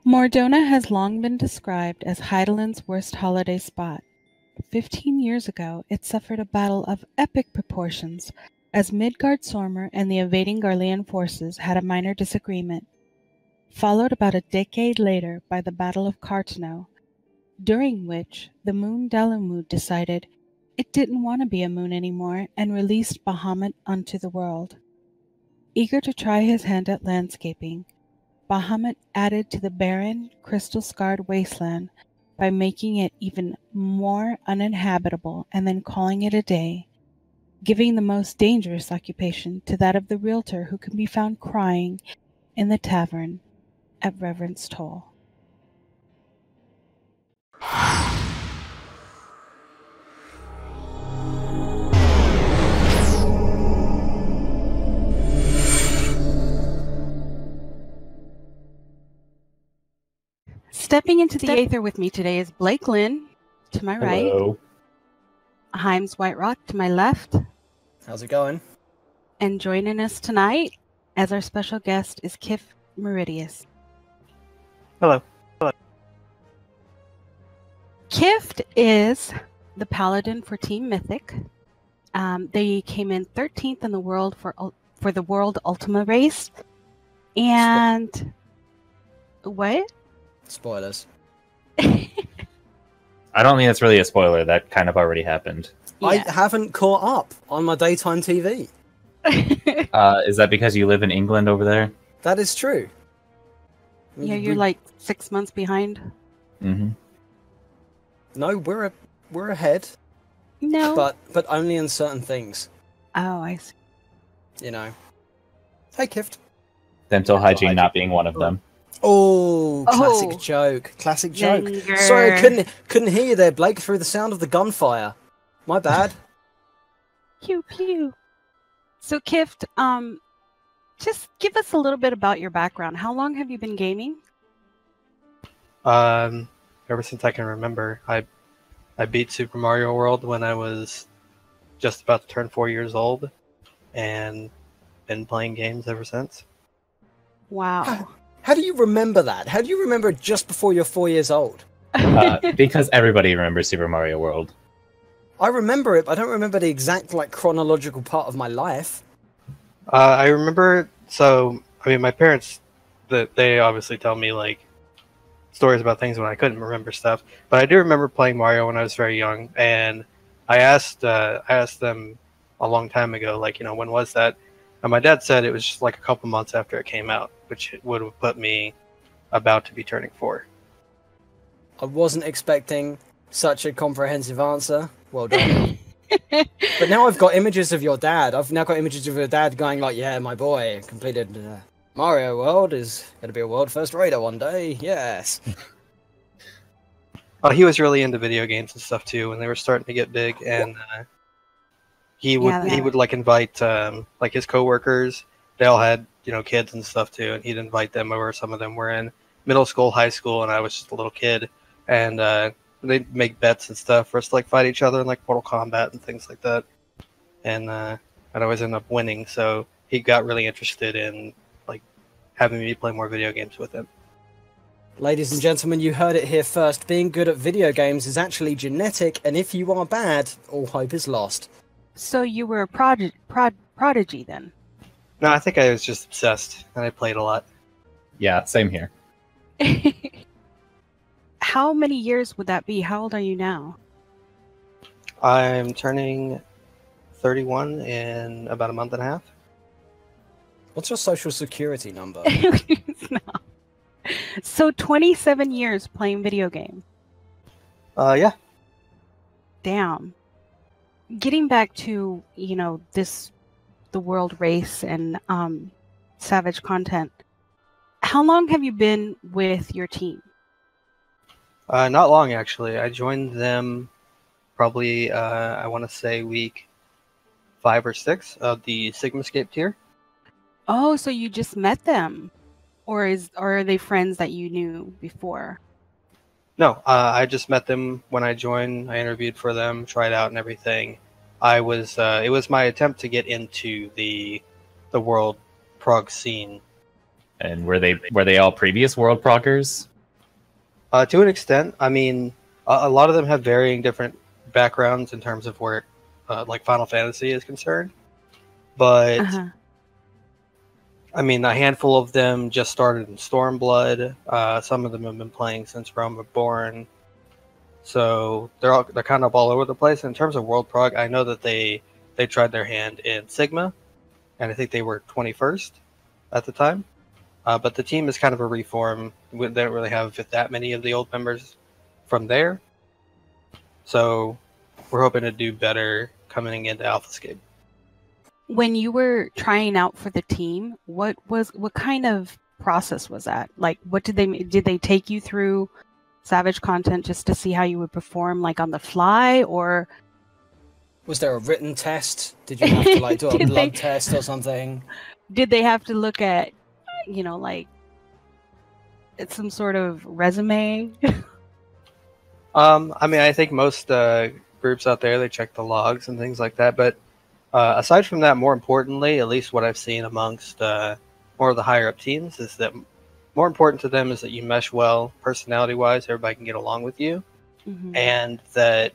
Mordona has long been described as Heideland's worst holiday spot. 15 years ago, it suffered a battle of epic proportions as Midgard-Sormer and the invading Garlean forces had a minor disagreement, followed about a decade later by the Battle of Cartano, during which the moon Dalamud decided it didn't want to be a moon anymore and released Bahamut onto the world. Eager to try his hand at landscaping, Bahamut added to the barren, crystal-scarred wasteland by making it even more uninhabitable and then calling it a day, giving the most dangerous occupation to that of the realtor who can be found crying in the tavern at Reverence Toll. Stepping into the Aether with me today is Blake Lynn, to my Hello. right. Hiems White Rock, to my left. How's it going? And joining us tonight as our special guest is Kifd Meridius. Hello. Kifd is the paladin for Team Mythic. They came in 13th in the world for the World Ultima race. And... what? Spoilers. I don't think that's really a spoiler. That kind of already happened. Yeah. I haven't caught up on my daytime TV. Is that because you live in England over there? That is true. Yeah, you're like 6 months behind. Mm-hmm. No, we're ahead, No. but only in certain things. Oh, I see. You know. Hey, Kifd. Dental hygiene not being one of them. Oh, classic joke. Classic joke. Sorry, I couldn't hear you there, Blake, through the sound of the gunfire. My bad. Pew pew. So Kifd, just give us a little bit about your background. How long have you been gaming? Ever since I can remember. I beat Super Mario World when I was just about to turn 4 years old, and been playing games ever since. Wow. How do you remember that? How do you remember it just before you're 4 years old? Because everybody remembers Super Mario World. I remember it, but I don't remember the exact chronological part of my life. I remember. So I mean, my parents, they obviously tell me stories about things when I couldn't remember stuff. But I do remember playing Mario when I was very young, and I asked them a long time ago, when was that? And my dad said it was just a couple months after it came out, which would have put me about to be turning 4. I wasn't expecting such a comprehensive answer. Well done. But now I've got images of your dad. I've now got images of your dad going yeah, my boy completed Mario World, is going to be a world first raider one day. Yes. Oh, he was really into video games and stuff too when they were starting to get big, and he would invite his coworkers. They all had kids and stuff too, and he'd invite them over. Some of them were in middle school, high school, and I was just a little kid, and they'd make bets and stuff for us to fight each other in Mortal Kombat and things like that. And I'd always end up winning, so he got really interested in having me play more video games with him. Ladies and gentlemen, you heard it here first. Being good at video games is actually genetic, and if you are bad, all hope is lost. So you were a prodigy then? No, I think I was just obsessed, and I played a lot. Yeah, same here. How many years would that be? How old are you now? I'm turning 31 in about a month and a half. What's your social security number? No. So 27 years playing video games. Yeah. Damn. Getting back to, the world race and savage content, how long have you been with your team? Not long, actually. I joined them probably, I want to say week 5 or 6 of the Sigmascape tier. Oh, so you just met them? Or are they friends that you knew before? No, I just met them when I joined. I interviewed for them, tried out and everything. It was my attempt to get into the world prog scene. And were they all previous world proggers? To an extent, I mean, a lot of them have varying different backgrounds in terms of where, like Final Fantasy is concerned. But I mean, a handful of them just started in Stormblood. Some of them have been playing since Realm Reborn. So they're kind of all over the place. In terms of World Prog, I know that they tried their hand in Sigma, and I think they were 21st at the time. But the team is kind of a reform. They don't really have that many of the old members from there. So we're hoping to do better coming into AlphaScape. When you were trying out for the team, what kind of process was that? Like, what did they take you through Savage content just to see how you would perform, like on the fly, or was there a written test? Did you have to like do a blood test or something? Did they have to look at, like it's some sort of resume? I mean, I think most groups out there, they check the logs and things like that. But aside from that, more importantly, at least what I've seen amongst more of the higher up teams, is that more important to them is that you mesh well personality-wise, everybody can get along with you. And that,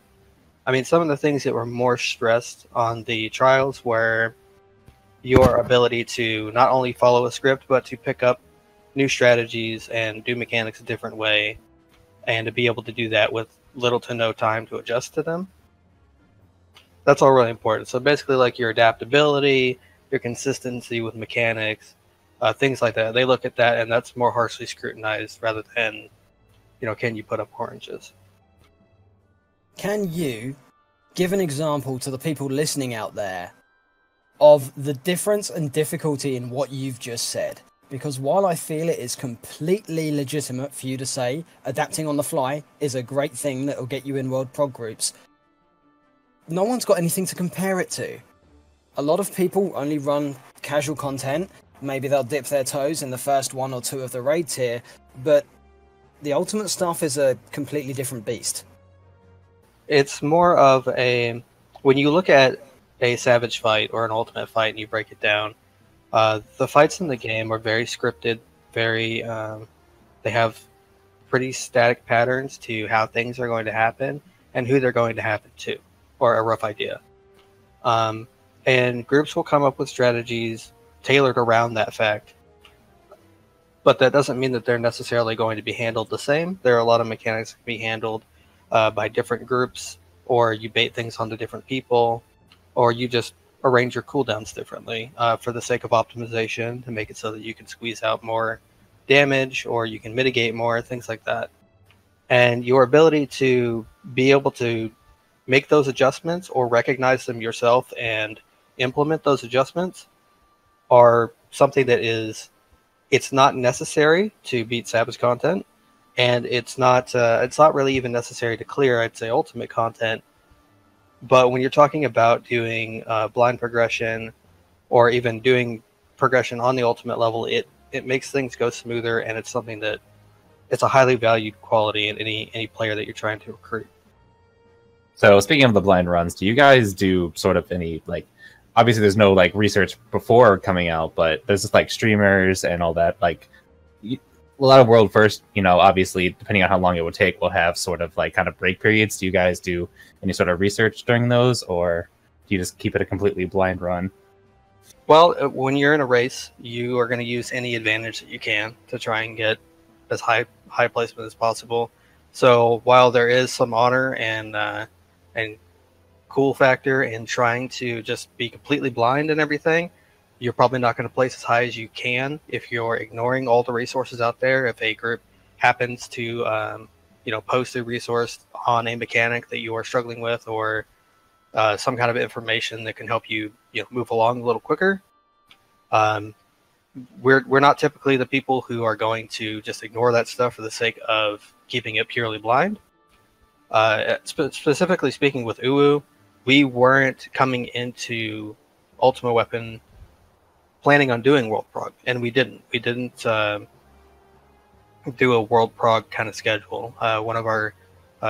I mean, some of the things that were more stressed on the trials were your ability to not only follow a script, but to pick up new strategies and do mechanics a different way, and to be able to do that with little to no time to adjust to them. That's all really important. So basically, like your adaptability, your consistency with mechanics, things like that. They look at that, and that's more harshly scrutinized rather than, can you put up oranges? Can you give an example to the people listening out there of the difference and difficulty in what you've just said? Because while I feel it is completely legitimate for you to say adapting on the fly is a great thing that will get you in World Prog groups, no one's got anything to compare it to. A lot of people only run casual content. Maybe they'll dip their toes in the first 1 or 2 of the raid tier, but the ultimate stuff is a completely different beast. It's more of when you look at a Savage fight or an Ultimate fight and you break it down, the fights in the game are very scripted, they have pretty static patterns to how things are going to happen and who they're going to happen to, or a rough idea. And groups will come up with strategies tailored around that fact. But that doesn't mean that they're necessarily going to be handled the same. There are a lot of mechanics that can be handled by different groups, or you bait things onto different people, or you just arrange your cooldowns differently for the sake of optimization to make it so that you can squeeze out more damage, or you can mitigate more, things like that. And your ability to be able to make those adjustments or recognize them yourself and implement those adjustments are something that it's not necessary to beat Savage content, and it's not really even necessary to clear, I'd say, Ultimate content. But when you're talking about doing blind progression, or even doing progression on the Ultimate level, it makes things go smoother, and it's something that it's a highly valued quality in any player that you're trying to recruit. So speaking of the blind runs, do you guys do sort of any, like, obviously there's no like research before coming out, but there's just like streamers and all that, like a lot of World First, obviously depending on how long it would take, will have sort of like kind of break periods. Do you guys do any sort of research during those, or do you just keep it a completely blind run? Well, when you're in a race, you are going to use any advantage that you can to try and get as high placement as possible. So while there is some honor and cool factor in trying to just be completely blind and everything, you're probably not going to place as high as you can if you're ignoring all the resources out there. If a group happens to post a resource on a mechanic that you are struggling with, or some kind of information that can help you, move along a little quicker, we're not typically the people who are going to just ignore that stuff for the sake of keeping it purely blind. Specifically speaking with Uwu, we weren't coming into Ultimate Weapon planning on doing World Prog, and we didn't do a World Prog kind of schedule. One of our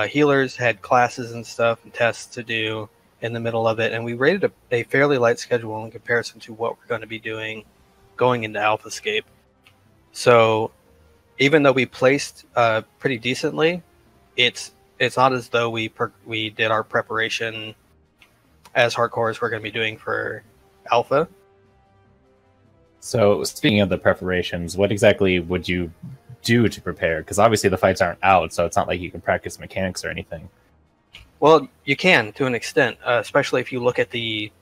healers had classes and stuff and tests to do in the middle of it, and we rated a fairly light schedule in comparison to what we're going to be doing going into AlphaScape. So even though we placed pretty decently, it's not as though we did our preparation as hardcore as we're going to be doing for Alpha. So speaking of the preparations, what exactly would you do to prepare? Because obviously the fights aren't out, so it's not like you can practice mechanics or anything. Well, you can to an extent, especially if you look at the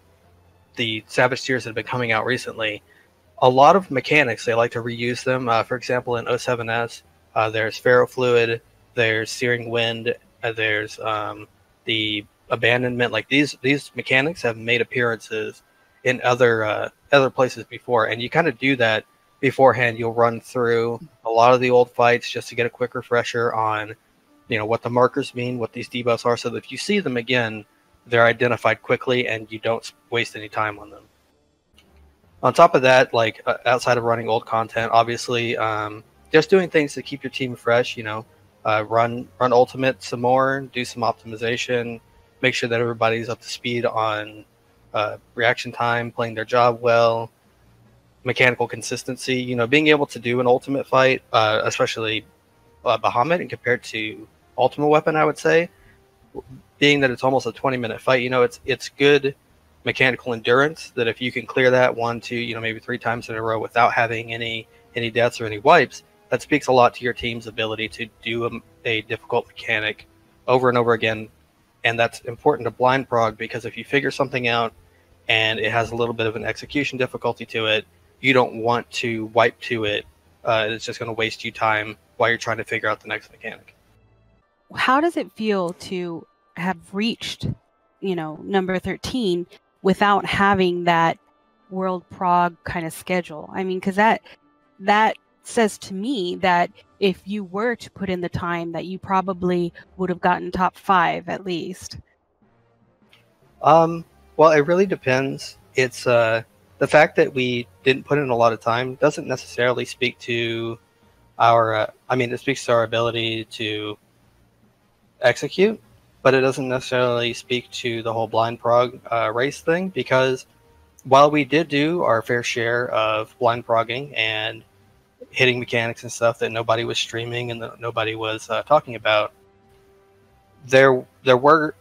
Savage tiers that have been coming out recently. A lot of mechanics, they like to reuse them. For example, in 07S, there's Ferrofluid, there's Searing Wind, there's the Abandonment. Like these mechanics have made appearances in other places before, and you kind of do that beforehand. You'll run through a lot of the old fights just to get a quick refresher on, what the markers mean, what these debuffs are, so that if you see them again, they're identified quickly and you don't waste any time on them. On top of that, like outside of running old content, obviously, just doing things to keep your team fresh. Run Ultimate some more, do some optimization, make sure that everybody's up to speed on reaction time, playing their job well, mechanical consistency. Being able to do an Ultimate fight, especially Bahamut, and compared to Ultimate Weapon, I would say, being that it's almost a 20-minute fight, it's good mechanical endurance that if you can clear that 1, 2, maybe 3 times in a row without having any deaths or any wipes, that speaks a lot to your team's ability to do a difficult mechanic over and over again. And that's important to blind prog, because if you figure something out and it has a little bit of an execution difficulty to it, you don't want to wipe to it. It's just going to waste you time while you're trying to figure out the next mechanic. How does it feel to have reached, number 13 without having that world prog kind of schedule? I mean, because that says to me that if you were to put in the time, that you probably would have gotten top 5 at least. Well, it really depends. It's the fact that we didn't put in a lot of time doesn't necessarily speak to our. It speaks to our ability to execute, but it doesn't necessarily speak to the whole blind prog race thing, because while we did do our fair share of blind progging and hitting mechanics and stuff that nobody was streaming and that nobody was talking about, there were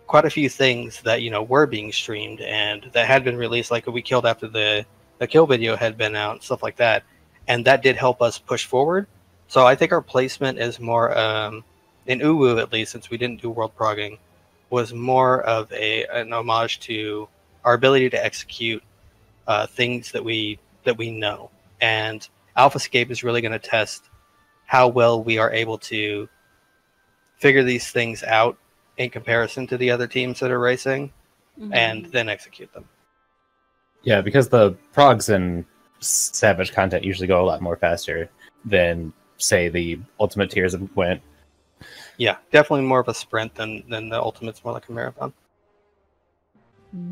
quite a few things that were being streamed and that had been released, like we killed after the kill video had been out, stuff like that, and that did help us push forward. So I think our placement is more in Uwu, at least, since we didn't do world progging, was more of an homage to our ability to execute things that we know. And AlphaScape is really going to test how well we are able to figure these things out in comparison to the other teams that are racing, and then execute them. Yeah, because the progs and Savage content usually go a lot more faster than, say, the Ultimate tiers went. Yeah, definitely more of a sprint than the Ultimate's more like a marathon.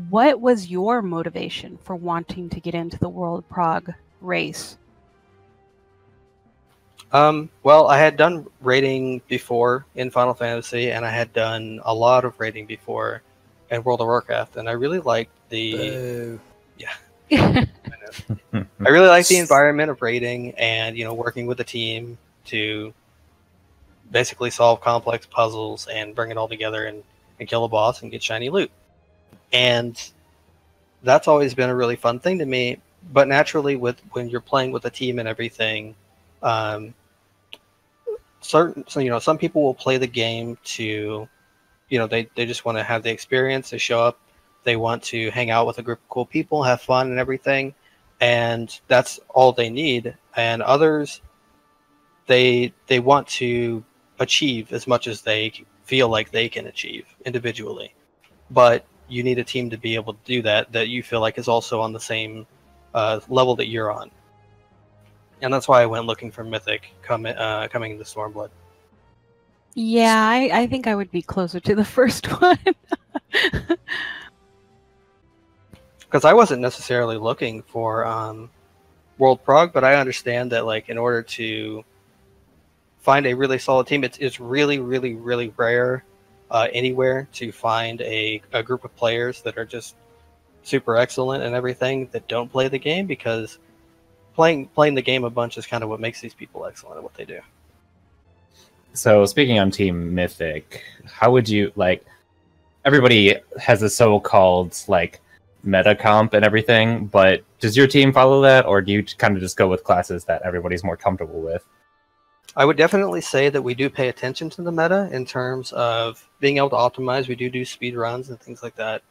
What was your motivation for wanting to get into the World Prog race? Well, I had done raiding before in Final Fantasy, and I had done a lot of raiding before in World of Warcraft, and I really liked the I really liked the environment of raiding and working with a team to basically solve complex puzzles and bring it all together and kill a boss and get shiny loot. And that's always been a really fun thing to me. But naturally, when you're playing with a team and everything, some people will play the game to, they just want to have the experience. They show up, they want to hang out with a group of cool people, have fun and everything, and that's all they need. And others, they want to achieve as much as they feel like they can achieve individually, but you need a team to be able to do that you feel like is also on the same level that you're on. And that's why I went looking for Mythic coming into Stormblood. Yeah, I think I would be closer to the first one. Because I wasn't necessarily looking for World Prog, but I understand that, like, in order to find a really solid team, it's really, really, really rare anywhere to find a group of players that are just super excellent and everything that don't play the game, because playing the game a bunch is kind of what makes these people excellent at what they do. So speaking on Team Mythic, how would you like? Everybody has a so-called like meta comp and everything, but does your team follow that, or do you kind of just go with classes that everybody's more comfortable with? I would definitely say that we do pay attention to the meta in terms of being able to optimize. We do speed runs and things like that,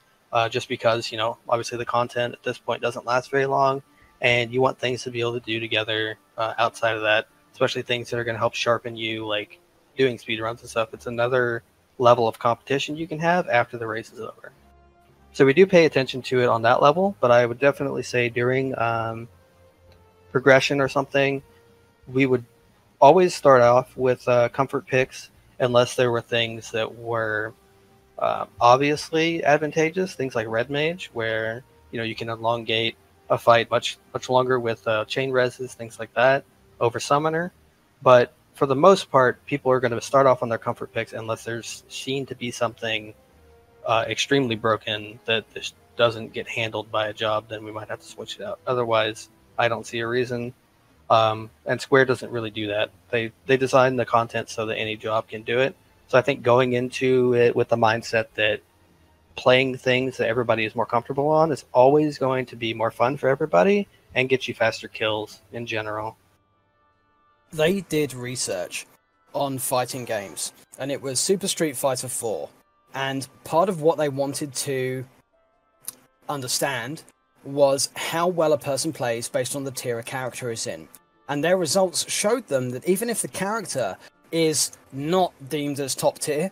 just because, you know, obviously the content at this point doesn't last very long, and you want things to be able to do together outside of that, especially things that are going to help sharpen you, like doing speed runs and stuff. It's another level of competition you can have after the race is over. So we do pay attention to it on that level, but I would definitely say during progression or something, we would always start off with comfort picks unless there were things that were obviously advantageous, things like Red Mage, where you can elongate a fight much longer with chain reses, things like that, over Summoner. But for the most part, people are going to start off on their comfort picks unless there's seen to be something extremely broken that this doesn't get handled by a job. Then we might have to switch it out. Otherwise, I don't see a reason. And Square doesn't really do that. They design the content so that any job can do it. So I think going into it with the mindset that playing things that everybody is more comfortable on is always going to be more fun for everybody and get you faster kills in general. They did research on fighting games, and it was Super Street Fighter 4. And part of what they wanted to understand was how well a person plays based on the tier a character is in. And their results showed them that even if the character is not deemed as top tier,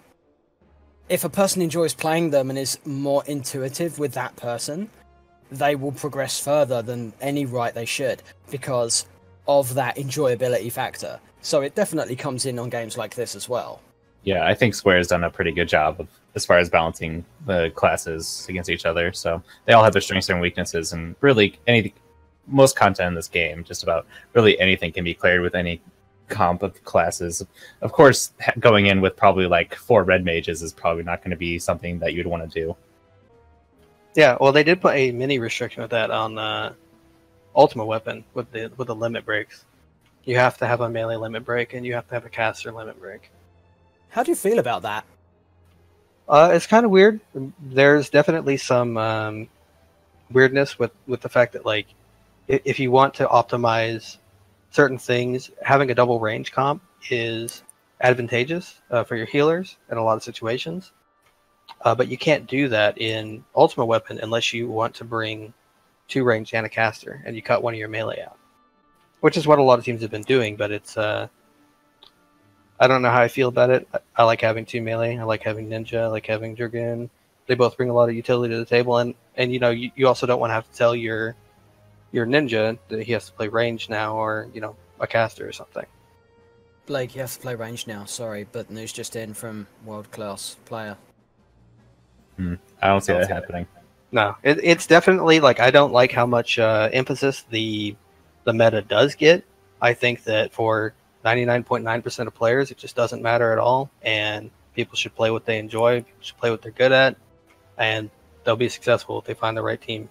if a person enjoys playing them and is more intuitive with that person, they will progress further than any right they should because of that enjoyability factor. So it definitely comes in on games like this as well. Yeah, I think Square has done a pretty good job of as far as balancing the classes against each other. So they all have their strengths and weaknesses, and really most content in this game, just about really anything can be cleared with any comp of classes. Of course, going in with probably like 4 red mages is probably not going to be something that you'd want to do. Yeah, well, they did put a mini restriction with that on Ultimate Weapon with the limit breaks. You have to have a melee limit break, and you have to have a caster limit break. How do you feel about that? It's kind of weird. There's definitely some weirdness with the fact that, like, if you want to optimize certain things, having a double range comp is advantageous for your healers in a lot of situations. But you can't do that in Ultimate Weapon unless you want to bring 2 range and a caster, and you cut one of your melee out, which is what a lot of teams have been doing. But it's I don't know how I feel about it. I like having 2 melee. I like having Ninja. I like having Dragoon. They both bring a lot of utility to the table, and you also don't want to have to tell your Ninja that he has to play range now, or a caster or something. Blake, you have to play range now. Sorry, but news just in from world class player. I don't see that happening. No, it's definitely, like, I don't like how much emphasis the meta does get. I think that for 99.9% of players, it just doesn't matter at all, and people should play what they enjoy, people should play what they're good at, and they'll be successful if they find the right team.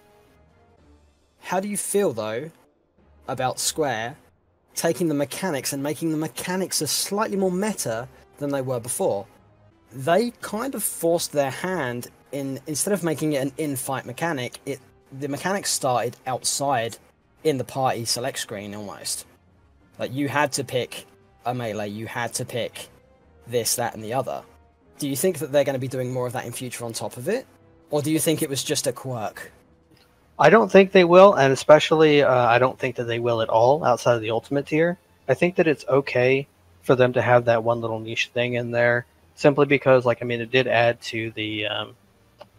How do you feel, though, about Square taking the mechanics and making the mechanics a slightly more meta than they were before? They kind of forced their hand instead of making it an in-fight mechanic, the mechanics started outside in the party select screen almost. Like, you had to pick a melee, you had to pick this, that, and the other. Do you think that they're going to be doing more of that in future on top of it? Or do you think it was just a quirk? I don't think they will, and especially I don't think that they will at all outside of the Ultimate tier. I think that it's okay for them to have that one little niche thing in there, simply because, like, I mean, it did add to the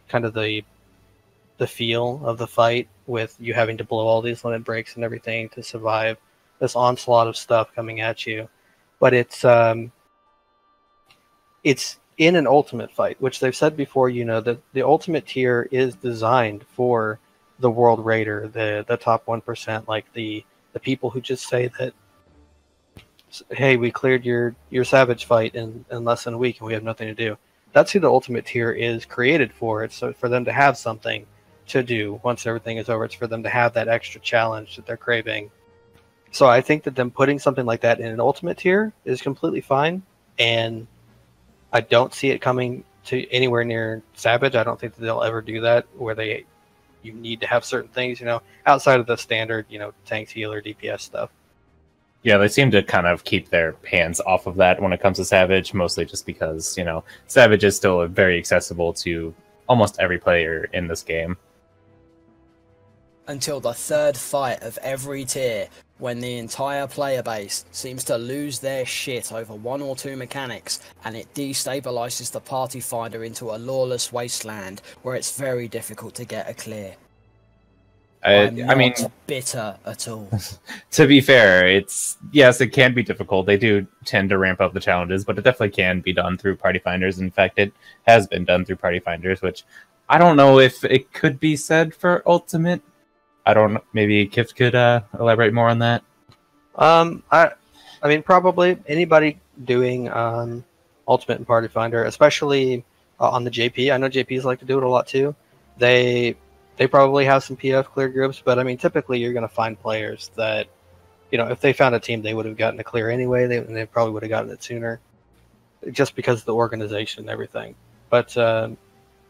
kind of the feel of the fight, with you having to blow all these limit breaks and everything to survive this onslaught of stuff coming at you. But it's in an Ultimate fight, which they've said before, that the Ultimate tier is designed for the World Raider, the top 1%, like the people who just say that, hey, we cleared your Savage fight in less than a week and we have nothing to do. That's who the Ultimate tier is created for. It's so for them to have something to do once everything is over. It's for them to have that extra challenge that they're craving. So I think that them putting something like that in an ultimate tier is completely fine, and I don't see it coming to anywhere near Savage. I don't think that they'll ever do that where you need to have certain things, outside of the standard, tanks, healer, DPS stuff. Yeah, they seem to kind of keep their hands off of that when it comes to Savage, mostly just because, Savage is still very accessible to almost every player in this game. Until the third fight of every tier, when the entire player base seems to lose their shit over one or two mechanics, and it destabilizes the party finder into a lawless wasteland where it's very difficult to get a clear. I'm not bitter at all. To be fair, yes, it can be difficult. They do tend to ramp up the challenges, but it definitely can be done through party finders. In fact, it has been done through party finders, which I don't know if it could be said for Ultimate. I don't know. Maybe Kifd could elaborate more on that. I mean, probably anybody doing Ultimate and Party Finder, especially on the JP. I know JPs like to do it a lot too. They probably have some PF clear groups, but I mean, typically you're going to find players that, if they found a team, they would have gotten a clear anyway. They probably would have gotten it sooner, just because of the organization and everything. But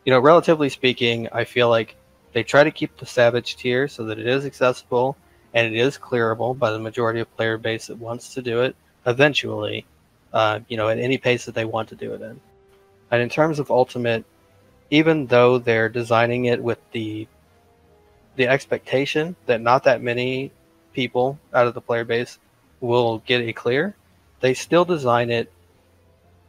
relatively speaking, I feel like they try to keep the Savage tier so that it is accessible and it is clearable by the majority of player base that wants to do it eventually, at any pace that they want to do it in. And in terms of Ultimate, even though they're designing it with the expectation that not that many people out of the player base will get a clear, they still design it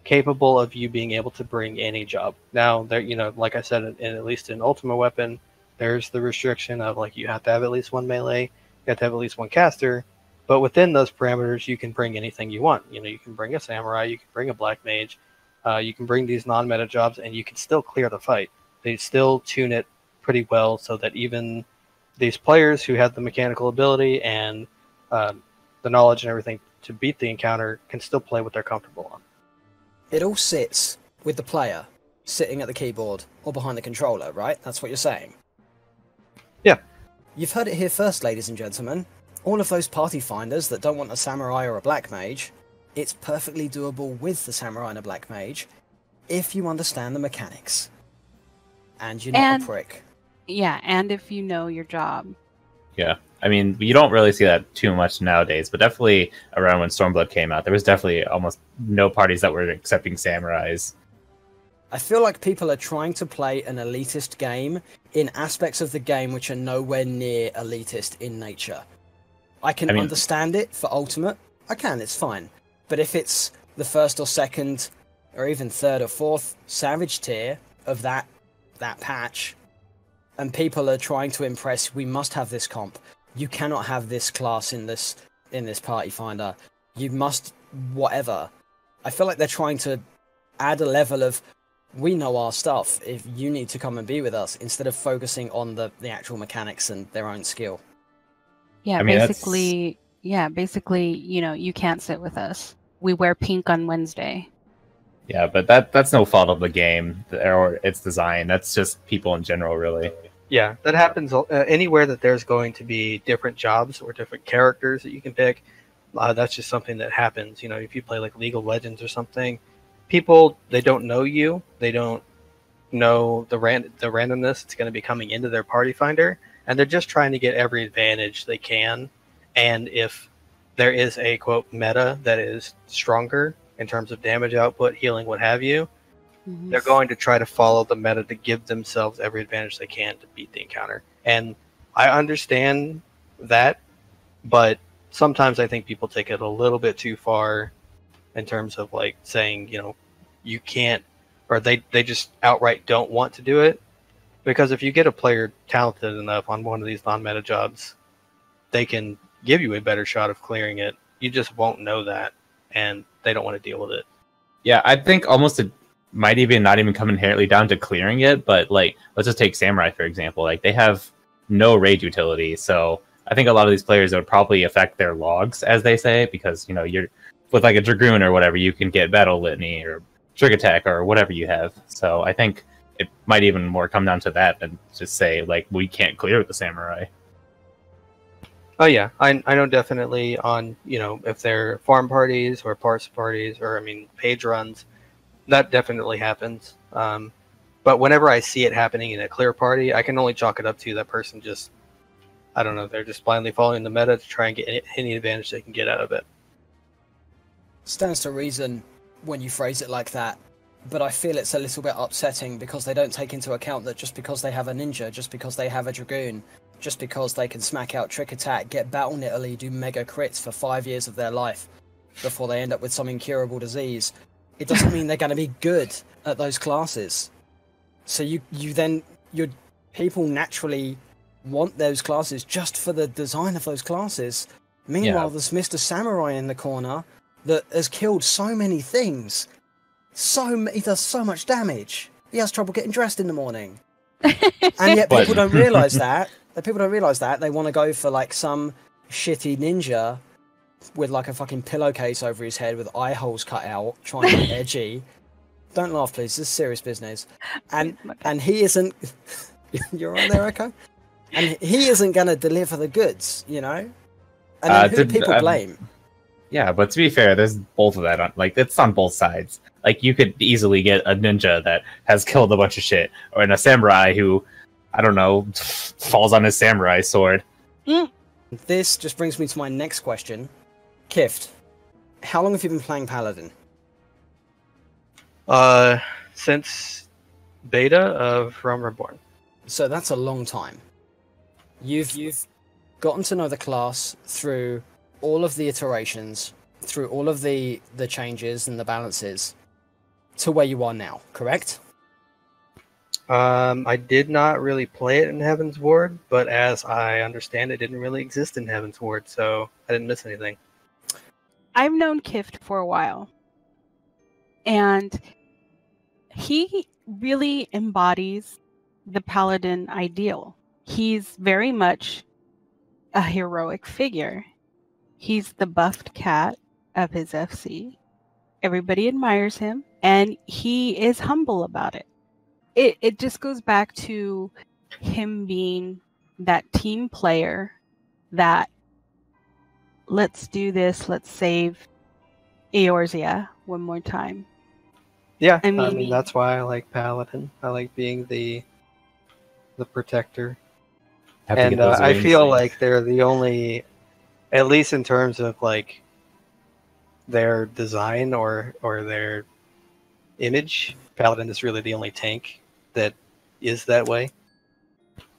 capable of you being able to bring any job. Now, there, like I said, at least in Ultimate Weapon, there's the restriction of you have to have at least one melee, you have to have at least one caster, but within those parameters, you can bring anything you want. You can bring a samurai, you can bring a black mage, you can bring these non-meta jobs, and you can still clear the fight. They still tune it pretty well so that even these players who have the mechanical ability and the knowledge and everything to beat the encounter can still play what they're comfortable on. It all sits with the player sitting at the keyboard or behind the controller, right? That's what you're saying? Yeah. You've heard it here first, ladies and gentlemen. All of those party finders that don't want a samurai or a black mage, it's perfectly doable with the samurai and a black mage if you understand the mechanics. And you're not a prick. Yeah, and if you know your job. Yeah. I mean, you don't really see that too much nowadays, but definitely around when Stormblood came out, there was definitely almost no parties that were accepting samurais. I feel like people are trying to play an elitist game in aspects of the game which are nowhere near elitist in nature. I can understand it for Ultimate. I can, it's fine. But if it's the first or second, or even third or fourth Savage tier of that patch, and people are trying to impress, we must have this comp. You cannot have this class in this party finder. You must whatever. I feel like they're trying to add a level of, we know our stuff, if you need to come and be with us, instead of focusing on the actual mechanics and their own skill. Yeah, basically, you can't sit with us. We wear pink on Wednesday. Yeah, but that's no fault of the game or its design. That's just people in general, really. Yeah, that happens anywhere that there's going to be different jobs or different characters that you can pick. That's just something that happens. If you play like League of Legends or something, people, they don't know you. They don't know the randomness that's going to be coming into their party finder, and they're just trying to get every advantage they can. And if there is a, quote, meta that is stronger in terms of damage output, healing, what have you, they're going to try to follow the meta to give themselves every advantage they can to beat the encounter. And I understand that, but sometimes I think people take it a little bit too far in terms of saying, you can't, or they just outright don't want to do it. Because if you get a player talented enough on one of these non-meta jobs, they can give you a better shot of clearing it. You just won't know that, and they don't want to deal with it. Yeah, I think almost it might even not even come inherently down to clearing it, but let's just take Samurai, for example. They have no raid utility, so I think a lot of these players, it would probably affect their logs, as they say, because, you're with a Dragoon or whatever, you can get Battle Litany or Trig Attack or whatever you have. So I think it might even more come down to that than just say, we can't clear with the Samurai. Oh yeah, I know definitely on, you know, if they're farm parties or parse parties or I mean page runs, that definitely happens. But whenever I see it happening in a clear party, I can only chalk it up to that person just, I don't know, they're just blindly following the meta to try and get any advantage they can get out of it. Stands to reason when you phrase it like that, but I feel it's a little bit upsetting because they don't take into account that just because they have a ninja, just because they have a dragoon, just because they can smack out trick attack, get battle in Italy, do mega crits for 5 years of their life before they end up with some incurable disease, it doesn't mean they're going to be good at those classes. So your people naturally want those classes just for the design of those classes. Meanwhile, there's Mr. Samurai in the corner that has killed so many things. He does so much damage. He has trouble getting dressed in the morning. And yet people don't realise that. People don't realise that. They want to go for like some shitty ninja with like a fucking pillowcase over his head with eye holes cut out, trying to be edgy. Don't laugh, please. This is serious business. And he isn't... You're right there, Echo? And he isn't going to deliver the goods, you know? And then who do people blame? Yeah, but to be fair, there's both of that on, like, it's on both sides. Like, you could easily get a ninja that has killed a bunch of shit, or a samurai who, I don't know, falls on his samurai sword. This just brings me to my next question. Kifd, how long have you been playing Paladin? Since beta of Realm Reborn. So that's a long time. You've gotten to know the class through all of the iterations, through all of the changes and the balances to where you are now, correct? I did not really play it in Heaven's Ward, but as I understand it didn't really exist in Heaven's Ward, so I didn't miss anything. I've known Kifd for a while, and he really embodies the Paladin ideal. He's very much a heroic figure. He's the buffed cat of his FC. Everybody admires him, and he is humble about it. It just goes back to him being that team player that, let's do this, let's save Eorzea one more time. Yeah, I mean that's why I like Paladin. I like being the protector. And I feel like they're the only, at least in terms of like their design or their image, Paladin is really the only tank that is that way.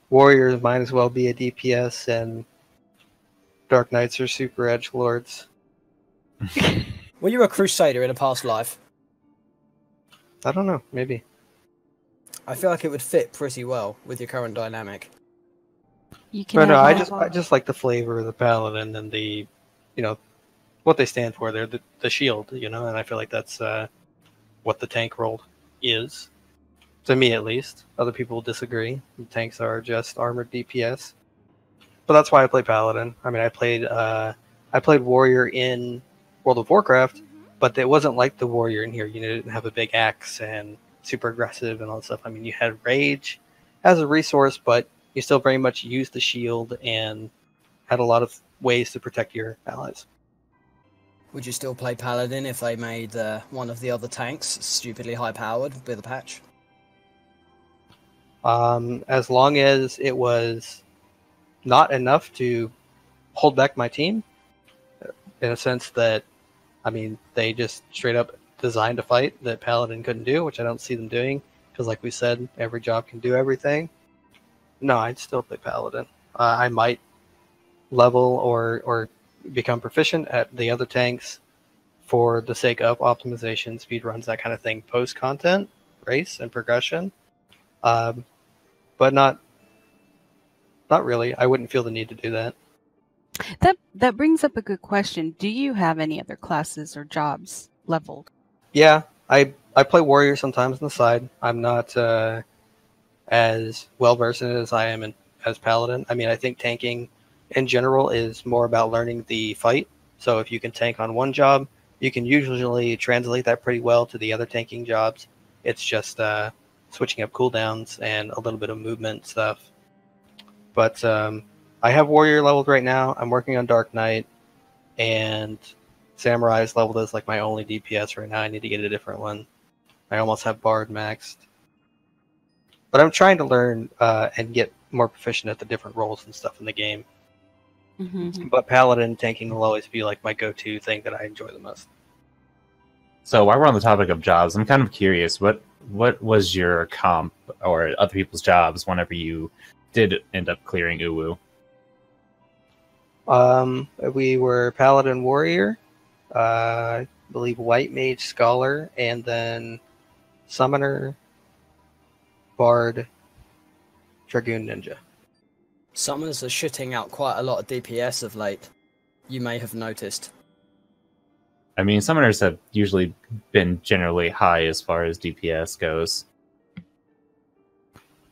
Warriors might as well be a DPS, and Dark Knights are super edgelords. Were you a Crusader in a past life? I don't know, maybe. I feel like it would fit pretty well with your current dynamic. But no, I just like the flavor of the Paladin and the, you know, what they stand for. They're the shield, you know, and I feel like that's what the tank role is. To me, at least. Other people disagree. The tanks are just armored DPS. But that's why I play Paladin. I mean, I played Warrior in World of Warcraft, but it wasn't like the Warrior in here. You know, it didn't have a big axe and super aggressive and all that stuff. I mean, you had Rage as a resource, but you still very much used the shield and had a lot of ways to protect your allies. Would you still play Paladin if they made one of the other tanks stupidly high-powered with a patch? As long as it was not enough to hold back my team, in a sense that, I mean, they just straight up designed a fight that Paladin couldn't do, which I don't see them doing, because like we said, every job can do everything. No, I'd still play Paladin. I might level or become proficient at the other tanks for the sake of optimization, speed runs, that kind of thing, post-content, race, and progression. But not really. I wouldn't feel the need to do that. That brings up a good question. Do you have any other classes or jobs leveled? Yeah, I play Warrior sometimes on the side. I'm not as well-versed in it as I am as Paladin. I mean, I think tanking in general is more about learning the fight. So if you can tank on one job, you can usually translate that pretty well to the other tanking jobs. It's just switching up cooldowns and a little bit of movement stuff. But I have warrior leveled right now. I'm working on Dark Knight, and Samurai is leveled as like my only DPS right now. I need to get a different one. I almost have Bard maxed, but I'm trying to learn and get more proficient at the different roles and stuff in the game. Mm-hmm. But Paladin tanking will always be like my go-to thing that I enjoy the most. So while we're on the topic of jobs, I'm kind of curious, what was your comp or other people's jobs whenever you did end up clearing Uwu? We were Paladin Warrior, I believe White Mage Scholar, and then Summoner, Bard, Dragoon Ninja. Summoners are shitting out quite a lot of DPS of late. You may have noticed. I mean, summoners have usually been generally high as far as DPS goes.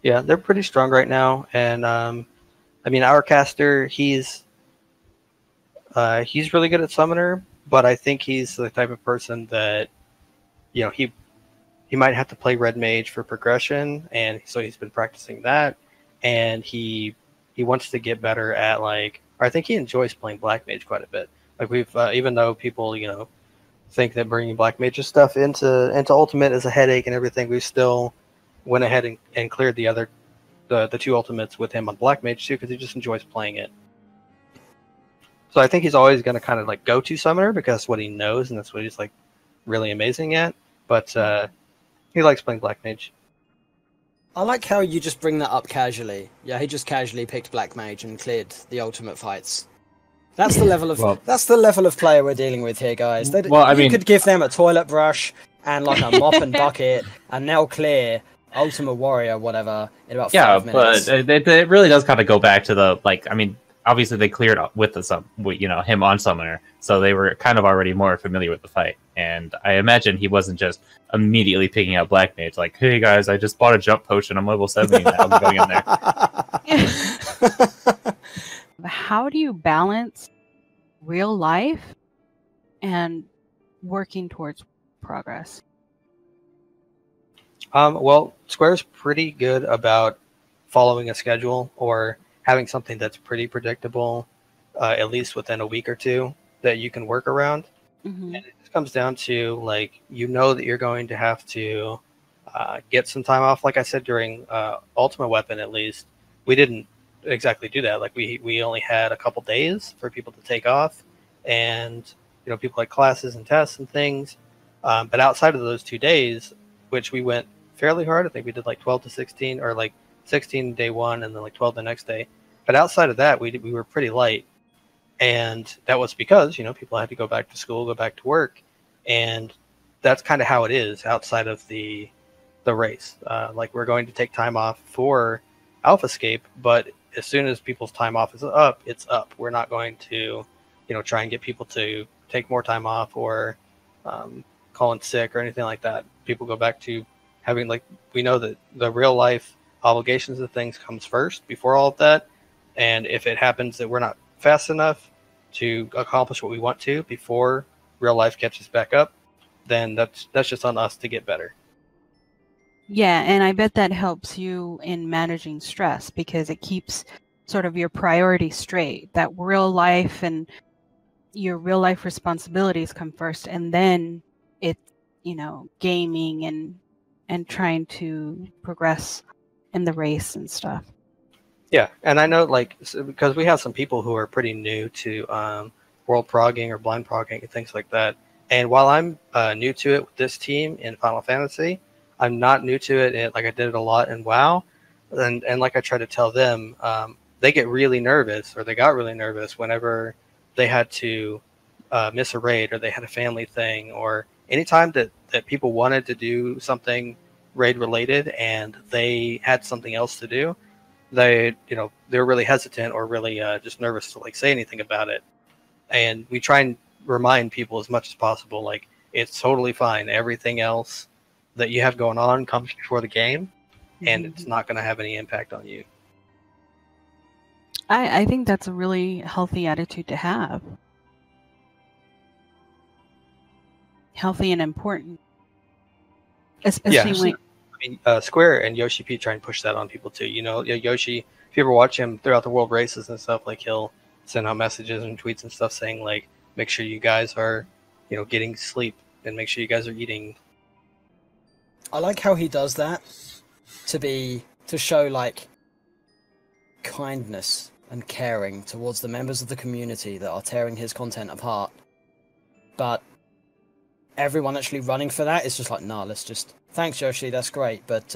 Yeah, they're pretty strong right now, and I mean, our caster, he's really good at Summoner, but I think he's the type of person that, you know, he might have to play Red Mage for progression, and so he's been practicing that, and he wants to get better at, like, or I think he enjoys playing Black Mage quite a bit. Like, we've even though people, you know, think that bringing Black Mage's stuff into Ultimate is a headache and everything, we still went ahead and cleared the two Ultimates with him on Black Mage too, because he just enjoys playing it. So I think he's always going to kind of like go to Summoner because that's what he knows and that's what he's like really amazing at. But he likes playing Black Mage. I like how you just bring that up casually. Yeah, he just casually picked Black Mage and cleared the ultimate fights. That's the level of player we're dealing with here, guys. You could give them a toilet brush and like a mop and bucket, and they'll clear Ultimate Warrior, whatever, in about 5 minutes. Yeah, but it really does kind of go back to the, like, I mean, obviously they cleared with him on Summoner, so they were kind of already more familiar with the fight. And I imagine he wasn't just immediately picking out Black Mage, like, hey guys, I just bought a jump potion, I'm level 70 now, I'm going in there. How do you balance real life and working towards progress? Well, Square's pretty good about following a schedule or having something that's pretty predictable, at least within a week or two, that you can work around. Mm-hmm. And it just comes down to, like, you know that you're going to have to get some time off. Like I said, during Ultimate Weapon, at least, we didn't exactly do that. Like, we only had a couple days for people to take off, and, you know, people had classes and tests and things. But outside of those 2 days, which we went fairly hard, I think we did like 12 to 16, or like 16 day one and then like 12 the next day. But outside of that, we were pretty light. And that was because, you know, people had to go back to school, go back to work. And that's kind of how it is outside of the race. Like, we're going to take time off for Alphascape, but as soon as people's time off is up, it's up. We're not going to, you know, try and get people to take more time off or call in sick or anything like that. People go back to having, like, we know that the real life obligations of things comes first before all of that. And if it happens that we're not fast enough to accomplish what we want to before real life catches back up, then that's just on us to get better. Yeah, and I bet that helps you in managing stress because it keeps sort of your priorities straight. That real life and your real life responsibilities come first, and then it's, you know, gaming and trying to progress in the race and stuff. Yeah, and I know, like, because we have some people who are pretty new to world progging or blind progging and things like that. And while I'm new to it with this team in Final Fantasy, I'm not new to it. Like, I did it a lot in WoW, and like I try to tell them, they get really nervous, or they got really nervous whenever they had to miss a raid, or they had a family thing, or anytime that people wanted to do something raid related and they had something else to do. They were really hesitant or really just nervous to, like, say anything about it. And we try and remind people as much as possible, like, it's totally fine. Everything else that you have going on comes before the game, and it's not going to have any impact on you. I think that's a really healthy attitude to have. Healthy and important. Especially when... I mean, Square and Yoshi P try and push that on people too. You know, Yoshi if you ever watch him throughout the world races and stuff, like he'll send out messages and tweets and stuff saying like, make sure you guys are, getting sleep and make sure you guys are eating. I like how he does that to show like kindness and caring towards the members of the community that are tearing his content apart. But everyone actually running for that is just like, nah, let's just... Thanks, Yoshi, that's great, but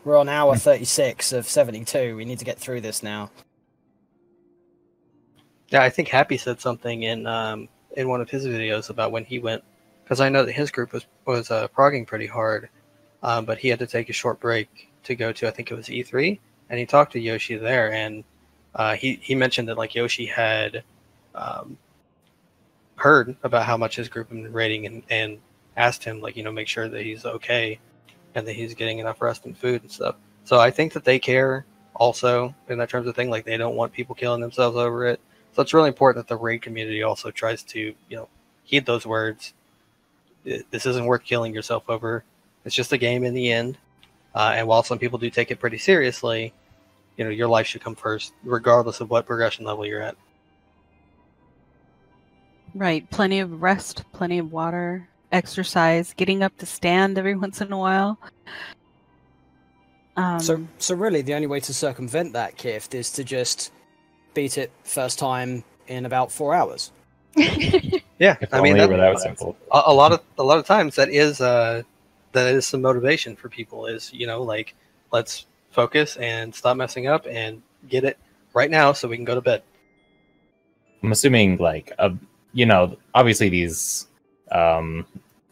we're on hour 36 of 72. We need to get through this now. Yeah, I think Happy said something in one of his videos about when he went, because I know that his group was progging pretty hard, but he had to take a short break to go to, I think it was E3, and he talked to Yoshi there, and he mentioned that like Yoshi had heard about how much his group had been rating and asked him like, make sure that he's okay and that he's getting enough rest and food and stuff. So I think that they care also in that terms of thing. Like they don't want people killing themselves over it. So it's really important that the raid community also tries to, heed those words. This isn't worth killing yourself over. It's just a game in the end. And while some people do take it pretty seriously, your life should come first, regardless of what progression level you're at. Right. Plenty of rest, plenty of water, exercise, getting up to stand every once in a while. So really, the only way to circumvent that, Kifd, is to just beat it first time in about 4 hours. Yeah, If I mean only it were that simple. a lot of times that is some motivation for people. Is like, let's focus and stop messing up and get it right now so we can go to bed. I'm assuming like obviously these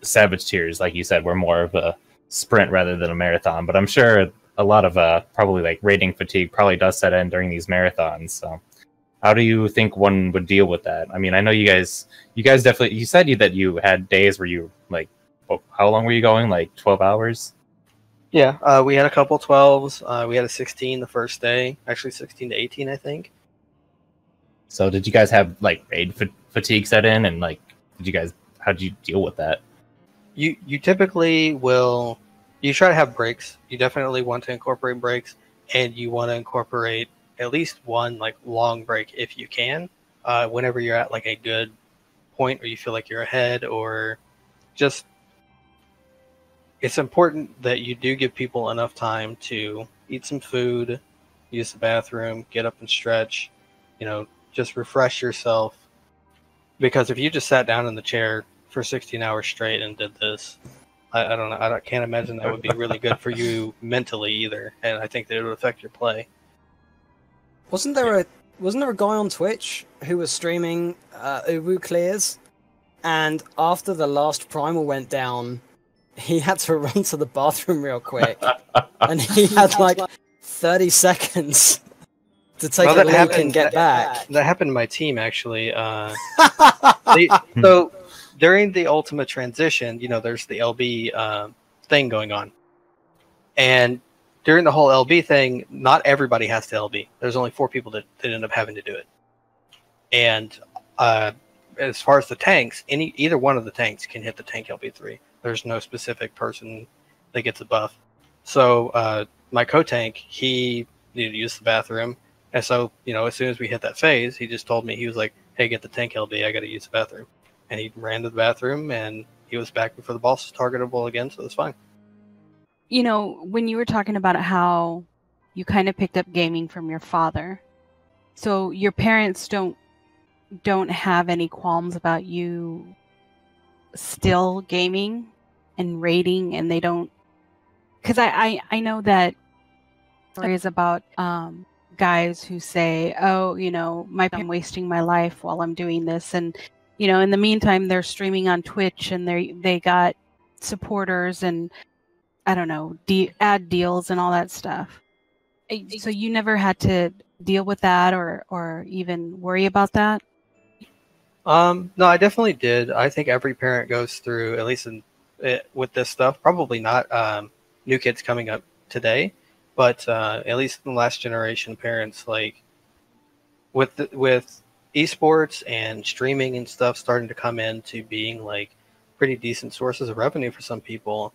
Savage tiers, like you said, were more of a sprint rather than a marathon, but I'm sure a lot of probably like rating fatigue probably does set in during these marathons. So how do you think one would deal with that? I mean, I know you guys definitely, you said that you had days where you like, how long were you going? Like 12 hours? Yeah, we had a couple 12s. We had a 16 the first day, actually 16 to 18, I think. So did you guys have like raid fatigue set in, and like how did you deal with that? You typically will, you try to have breaks. You definitely want to incorporate breaks, and you want to incorporate at least one like long break if you can, whenever you're at like a good point or you feel like you're ahead, or just, it's important that you do give people enough time to eat some food, use the bathroom, get up and stretch, just refresh yourself. Because if you just sat down in the chair for 16 hours straight and did this, I don't know. I can't imagine that would be really good for you mentally either. And I think that it would affect your play. Wasn't there a guy on Twitch who was streaming Uwu clears, and after the last primal went down, he had to run to the bathroom real quick, and he had like 30 seconds to take a leak and get back. That happened to my team, actually. So during the Ultima transition, there's the LB thing going on. And during the whole LB thing, not everybody has to LB. There's only 4 people that end up having to do it. And as far as the tanks, either one of the tanks can hit the tank LB3. There's no specific person that gets a buff. So my co-tank, he needed to use the bathroom. And so, as soon as we hit that phase, he just told me, he was like, hey, get the tank LB, I got to use the bathroom. And he ran to the bathroom, and he was back before the boss was targetable again, so it was fine. When you were talking about how you kind of picked up gaming from your father, so your parents don't have any qualms about you still gaming and raiding, and they don't, because I know that stories about guys who say, oh, I'm wasting my life while I'm doing this, and in the meantime they're streaming on Twitch and they got supporters and I don't know, ad deals and all that stuff. So you never had to deal with that or even worry about that? No, I definitely did. I think every parent goes through, at least with this stuff, probably not new kids coming up today, but at least in the last generation of parents, like with esports and streaming and stuff starting to come into being like pretty decent sources of revenue for some people,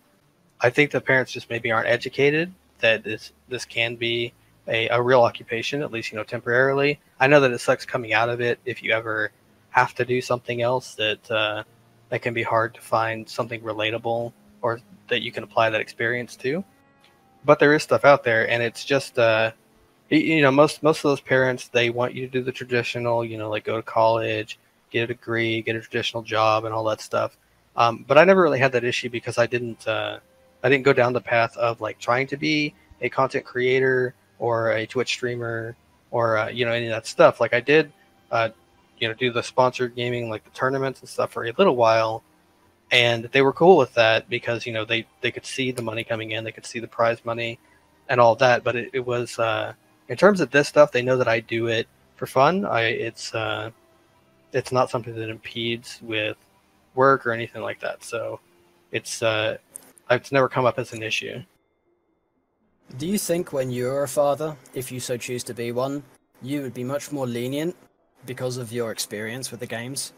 I think the parents just maybe aren't educated that this can be a real occupation, at least, temporarily. I know that it sucks coming out of it if you ever have to do something else, that can be hard to find something relatable or that you can apply that experience to. But there is stuff out there, and it's just most of those parents, they want you to do the traditional, like go to college, get a degree, get a traditional job, and all that stuff. But I never really had that issue because I didn't go down the path of like trying to be a content creator or a Twitch streamer or any of that stuff. Like I did do the sponsored gaming, like the tournaments and stuff for a little while, and they were cool with that because they could see the money coming in, they could see the prize money and all that. But it was in terms of this stuff, they know that I do it for fun. It's not something that impedes with work or anything like that. So it's never come up as an issue. Do you think when you're a father, if you so choose to be one, you would be much more lenient because of your experience with the games?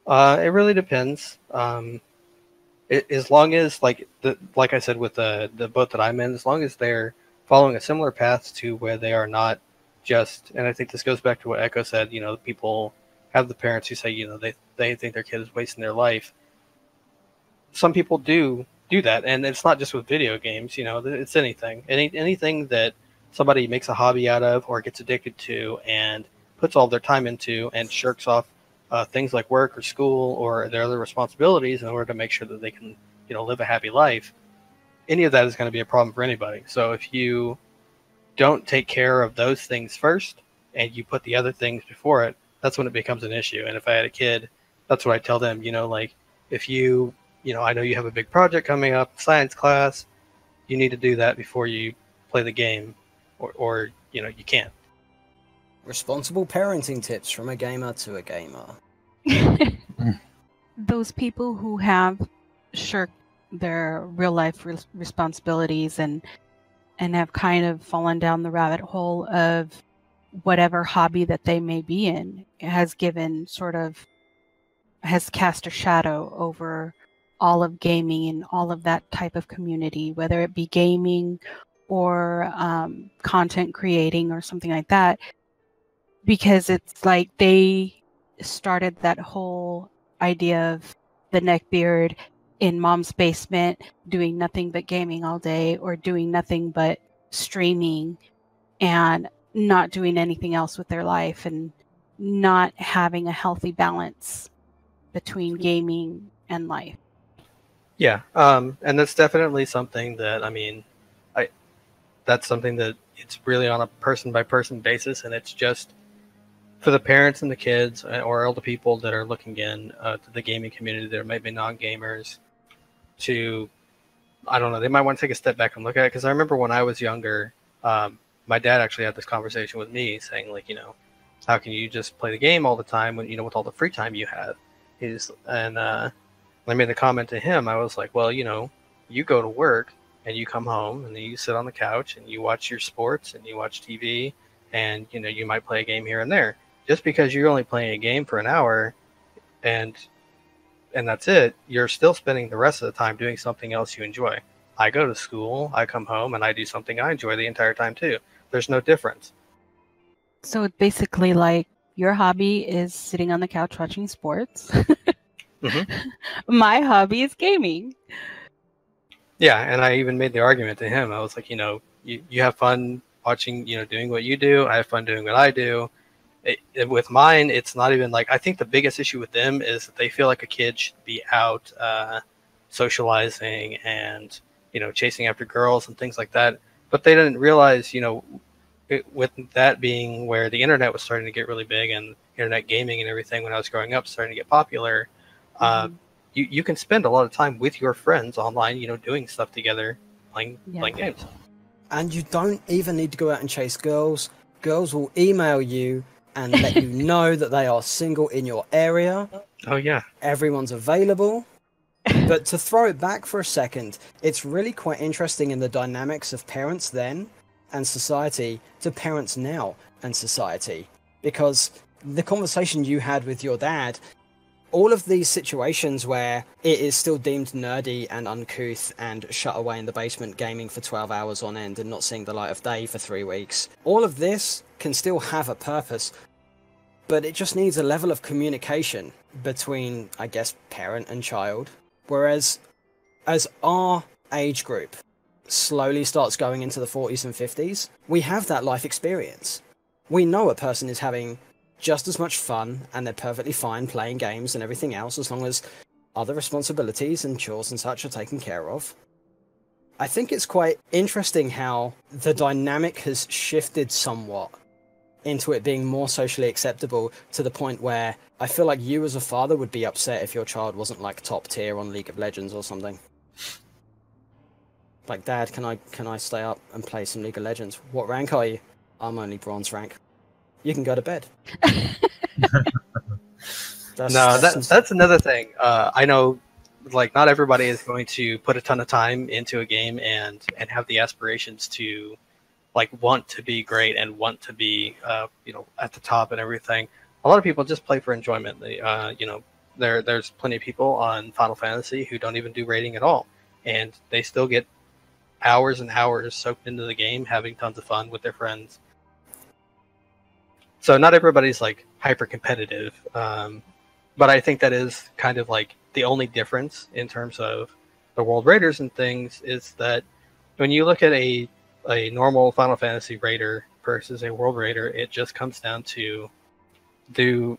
It really depends. As long as like I said with the boat that I'm in, as long as they're following a similar path to where they are not just, and I think this goes back to what Echo said, people have the parents who say, they think their kid is wasting their life. Some people do that, and it's not just with video games, it's anything. Anything that somebody makes a hobby out of or gets addicted to and puts all their time into and shirks off things like work or school or their other responsibilities in order to make sure that they can, live a happy life. Any of that is going to be a problem for anybody. So if you don't take care of those things first and you put the other things before it, that's when it becomes an issue. And if I had a kid, that's what I tell them, like if you, I know you have a big project coming up, science class, you need to do that before you play the game or you can't. Responsible parenting tips from a gamer to a gamer. Those people who have shirked their real life responsibilities and have kind of fallen down the rabbit hole of whatever hobby that they may be in has cast a shadow over all of gaming and all of that type of community, whether it be gaming or content creating or something like that, because it's like they started that whole idea of the neckbeard in mom's basement doing nothing but gaming all day or doing nothing but streaming and not doing anything else with their life and not having a healthy balance between gaming and life. Yeah, and that's definitely something that, that's something that it's really on a person-by-person basis, and it's just for the parents and the kids or all the people that are looking in to the gaming community that might be non-gamers to, I don't know, they might want to take a step back and look at it. Because I remember when I was younger, my dad actually had this conversation with me saying, like, how can you just play the game all the time when, with all the free time you have? I made the comment to him. I was like, well, you go to work and you come home and then you sit on the couch and you watch your sports and you watch TV and, you might play a game here and there. Just because you're only playing a game for an hour and that's it, you're still spending the rest of the time doing something else you enjoy. I go to school, I come home, and I do something I enjoy the entire time too. There's no difference. So it's basically like your hobby is sitting on the couch watching sports. Mm-hmm. My hobby is gaming. Yeah, and I even made the argument to him. I was like, you have fun watching, doing what you do. I have fun doing what I do. With mine, it's not even like, I think the biggest issue with them is that they feel like a kid should be out socializing and, chasing after girls and things like that. But they didn't realize, with that being where the internet was starting to get really big and internet gaming and everything when I was growing up starting to get popular, you can spend a lot of time with your friends online, doing stuff together, playing games. And you don't even need to go out and chase girls. Girls will email you and let you know that they are single in your area. Oh, yeah. Everyone's available. But to throw it back for a second, it's really quite interesting in the dynamics of parents then and society to parents now and society. Because the conversation you had with your dad, all of these situations where it is still deemed nerdy and uncouth and shut away in the basement gaming for 12 hours on end and not seeing the light of day for 3 weeks, all of this can still have a purpose, but it just needs a level of communication between, I guess, parent and child. Whereas as our age group slowly starts going into the 40s and 50s, we have that life experience. We know a person is having just as much fun and they're perfectly fine playing games and everything else as long as other responsibilities and chores and such are taken care of. I think it's quite interesting how the dynamic has shifted somewhat into it being more socially acceptable, to the point where I feel like you as a father would be upset if your child wasn't like top tier on League of Legends or something. Like, Dad, can I stay up and play some League of Legends? What rank are you? I'm only bronze rank. You can go to bed. That's another thing. I know, like, not everybody is going to put a ton of time into a game and have the aspirations to, like, want to be great and want to be, at the top and everything. A lot of people just play for enjoyment. They, there's plenty of people on Final Fantasy who don't even do rating at all, and they still get hours and hours soaked into the game, having tons of fun with their friends. So not everybody's like hyper competitive, but I think that is kind of like the only difference in terms of the World Raiders and things, is that when you look at a normal Final Fantasy Raider versus a World Raider, it just comes down to, do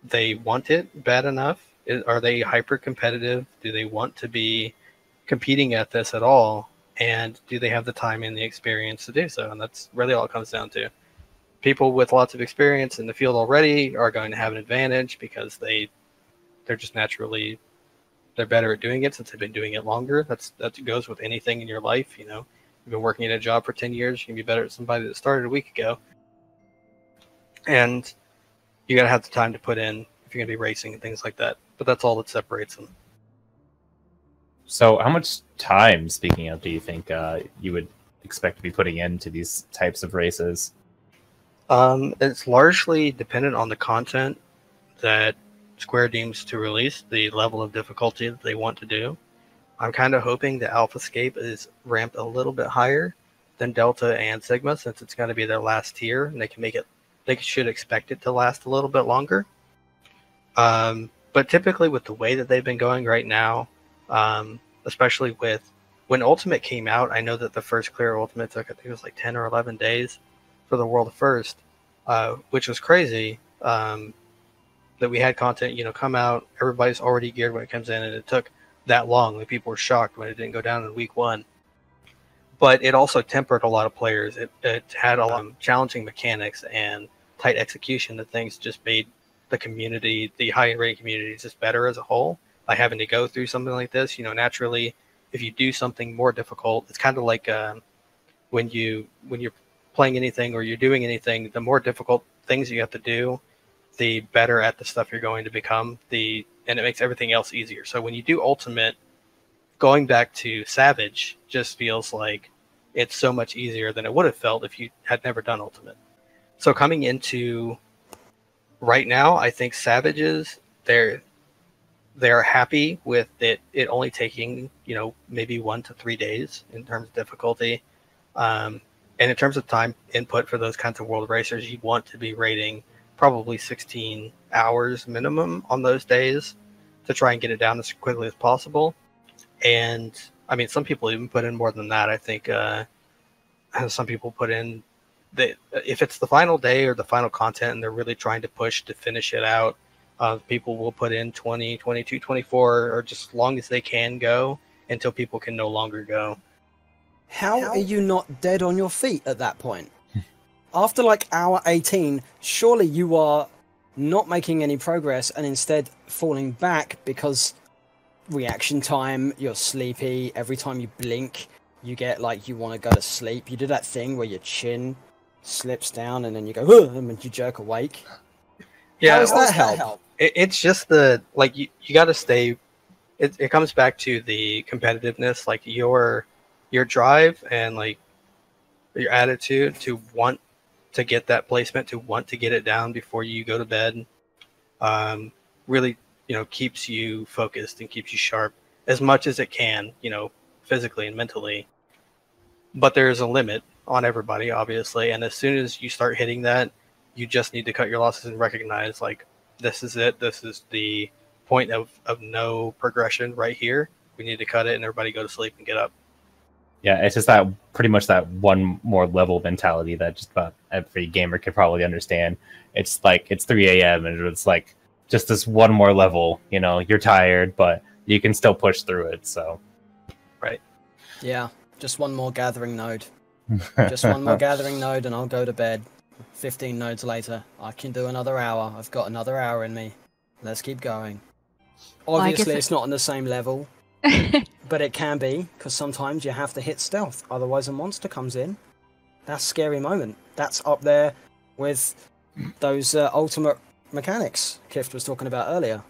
they want it bad enough? Are they hyper competitive? Do they want to be competing at this at all? And do they have the time and the experience to do so? And that's really all it comes down to. People with lots of experience in the field already are going to have an advantage because they're just naturally, they're better at doing it since they've been doing it longer. That goes with anything in your life. You know, you've been working at a job for 10 years, you can be better at somebody that started a week ago. And you got to have the time to put in if you're going to be racing and things like that. But that's all that separates them. So how much time, speaking of, do you think you would expect to be putting into these types of races? It's largely dependent on the content that Square deems to release, the level of difficulty that they want to do. I'm kind of hoping that Alphascape is ramped a little bit higher than Delta and Sigma, since it's going to be their last tier, and they should expect it to last a little bit longer. But typically with the way that they've been going right now, especially with when Ultimate came out, I know that the first clear Ultimate took, I think it was like 10 or 11 days for the world first, which was crazy. That we had content, come out, everybody's already geared when it comes in, and it took that long. Like, people were shocked when it didn't go down in week 1. But it also tempered a lot of players. It had a lot of challenging mechanics and tight execution that things just made the community, the high-end rating community, just better as a whole. By having to go through something like this, naturally, if you do something more difficult, it's kind of like when you're playing anything or you're doing anything, the more difficult things you have to do, the better at the stuff you're going to become, and it makes everything else easier. So when you do Ultimate, going back to Savage just feels like it's so much easier than it would have felt if you had never done Ultimate. So coming into right now, I think Savages, they're happy with it only taking, maybe 1 to 3 days in terms of difficulty. And in terms of time input for those kinds of world racers, you want to be rating probably 16 hours minimum on those days to try and get it down as quickly as possible. And I mean, some people even put in more than that. I think some people put in, if it's the final day or the final content and they're really trying to push to finish it out, people will put in 20, 22, 24, or just as long as they can go until people can no longer go. How are you not dead on your feet at that point? After like hour 18, surely you are not making any progress and instead falling back because reaction time, you're sleepy, every time you blink, you get like you want to go to sleep. You do that thing where your chin slips down and then you go, and you jerk awake. Yeah, how does that help? It's just you got to stay. It comes back to the competitiveness, like your drive and like your attitude to want to get that placement, to want to get it down before you go to bed. Really keeps you focused and keeps you sharp as much as it can, physically and mentally. But there's a limit on everybody, obviously, and as soon as you start hitting that, you just need to cut your losses and recognize, like, this is it. This is the point of no progression right here. We need to cut it, and everybody go to sleep and get up. Yeah, it's just that pretty much that one more level mentality that just about every gamer could probably understand. It's like it's 3 a.m. and it's like just this one more level. You're tired, but you can still push through it. So, right. Yeah, just one more gathering node. Just one more gathering node, and I'll go to bed. 15 nodes later, I can do another hour. I've got another hour in me. Let's keep going. Obviously, it's not on the same level. But it can be, because sometimes you have to hit stealth, otherwise a monster comes in. That's a scary moment. That's up there with those ultimate mechanics Kifd was talking about earlier.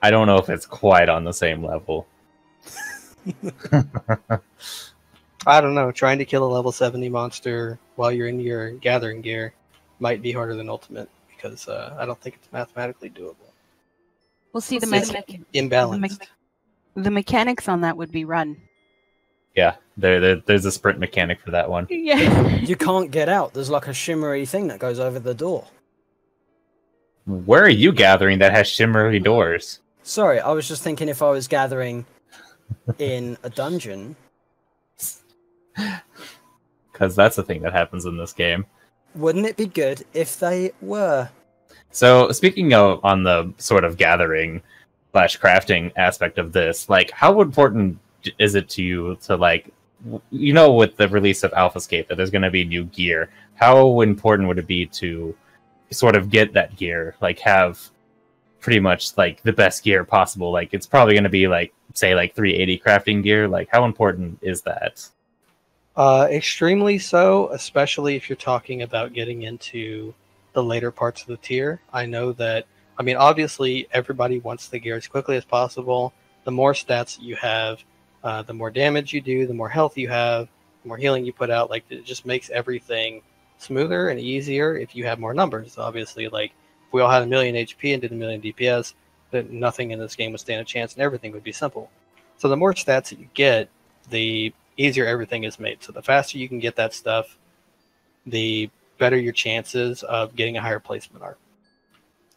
I don't know if it's quite on the same level. I don't know. Trying to kill a level 70 monster while you're in your gathering gear might be harder than ultimate, because I don't think it's mathematically doable. We'll see the imbalanced. The mechanics on that would be run. Yeah, there's a sprint mechanic for that one. Yeah. You can't get out. There's like a shimmery thing that goes over the door. Where are you gathering that has shimmery doors? Sorry, I was just thinking if I was gathering in a dungeon. Because that's the thing that happens in this game. Wouldn't it be good if they were? So, speaking of on the sort of gathering / crafting aspect of this, like, how important is it to you to, like, with the release of Alphascape that there's going to be new gear? How important would it be to sort of get that gear, like, have pretty much, like, the best gear possible? Like, it's probably going to be, like, say, like, 380 crafting gear. Like, how important is that? Extremely so, especially if you're talking about getting into the later parts of the tier. I know that, obviously everybody wants the gear as quickly as possible. The more stats you have, the more damage you do, the more health you have, the more healing you put out. Like, it just makes everything smoother and easier if you have more numbers. Obviously, like, if we all had 1,000,000 HP and did 1,000,000 DPS, then nothing in this game would stand a chance and everything would be simple. So the more stats that you get, the easier everything is made. So the faster you can get that stuff, the better your chances of getting a higher placement are.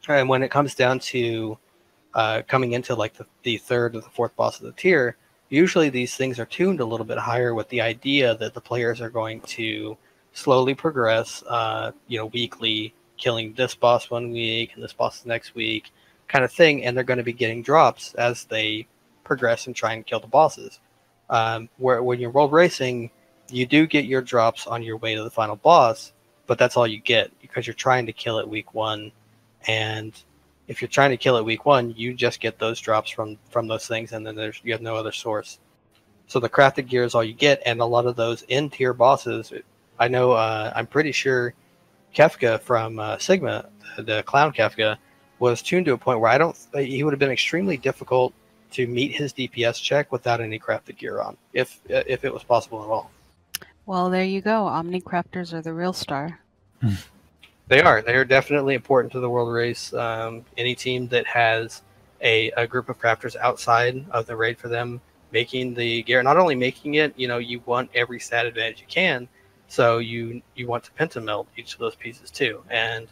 And when it comes down to coming into like the third or the fourth boss of the tier, usually these things are tuned a little bit higher with the idea that the players are going to slowly progress, weekly, killing this boss one week and this boss the next week kind of thing. And they're going to be getting drops as they progress and try and kill the bosses. Where when you're world racing, you do get your drops on your way to the final boss, but that's all you get because you're trying to kill it week one. And if you're trying to kill it week one, you just get those drops from those things, and then you have no other source. So the crafted gear is all you get, and a lot of those in-tier bosses, I know, I'm pretty sure Kefka from Sigma, the clown Kefka, was tuned to a point where he would have been extremely difficult to meet his DPS check without any crafted gear on, if it was possible at all. Well, there you go. Omnicrafters are the real star. They are definitely important to the world race. Any team that has a group of crafters outside of the raid for them making the gear, not only making it, you want every stat advantage you can, so you want to pentameld each of those pieces too. And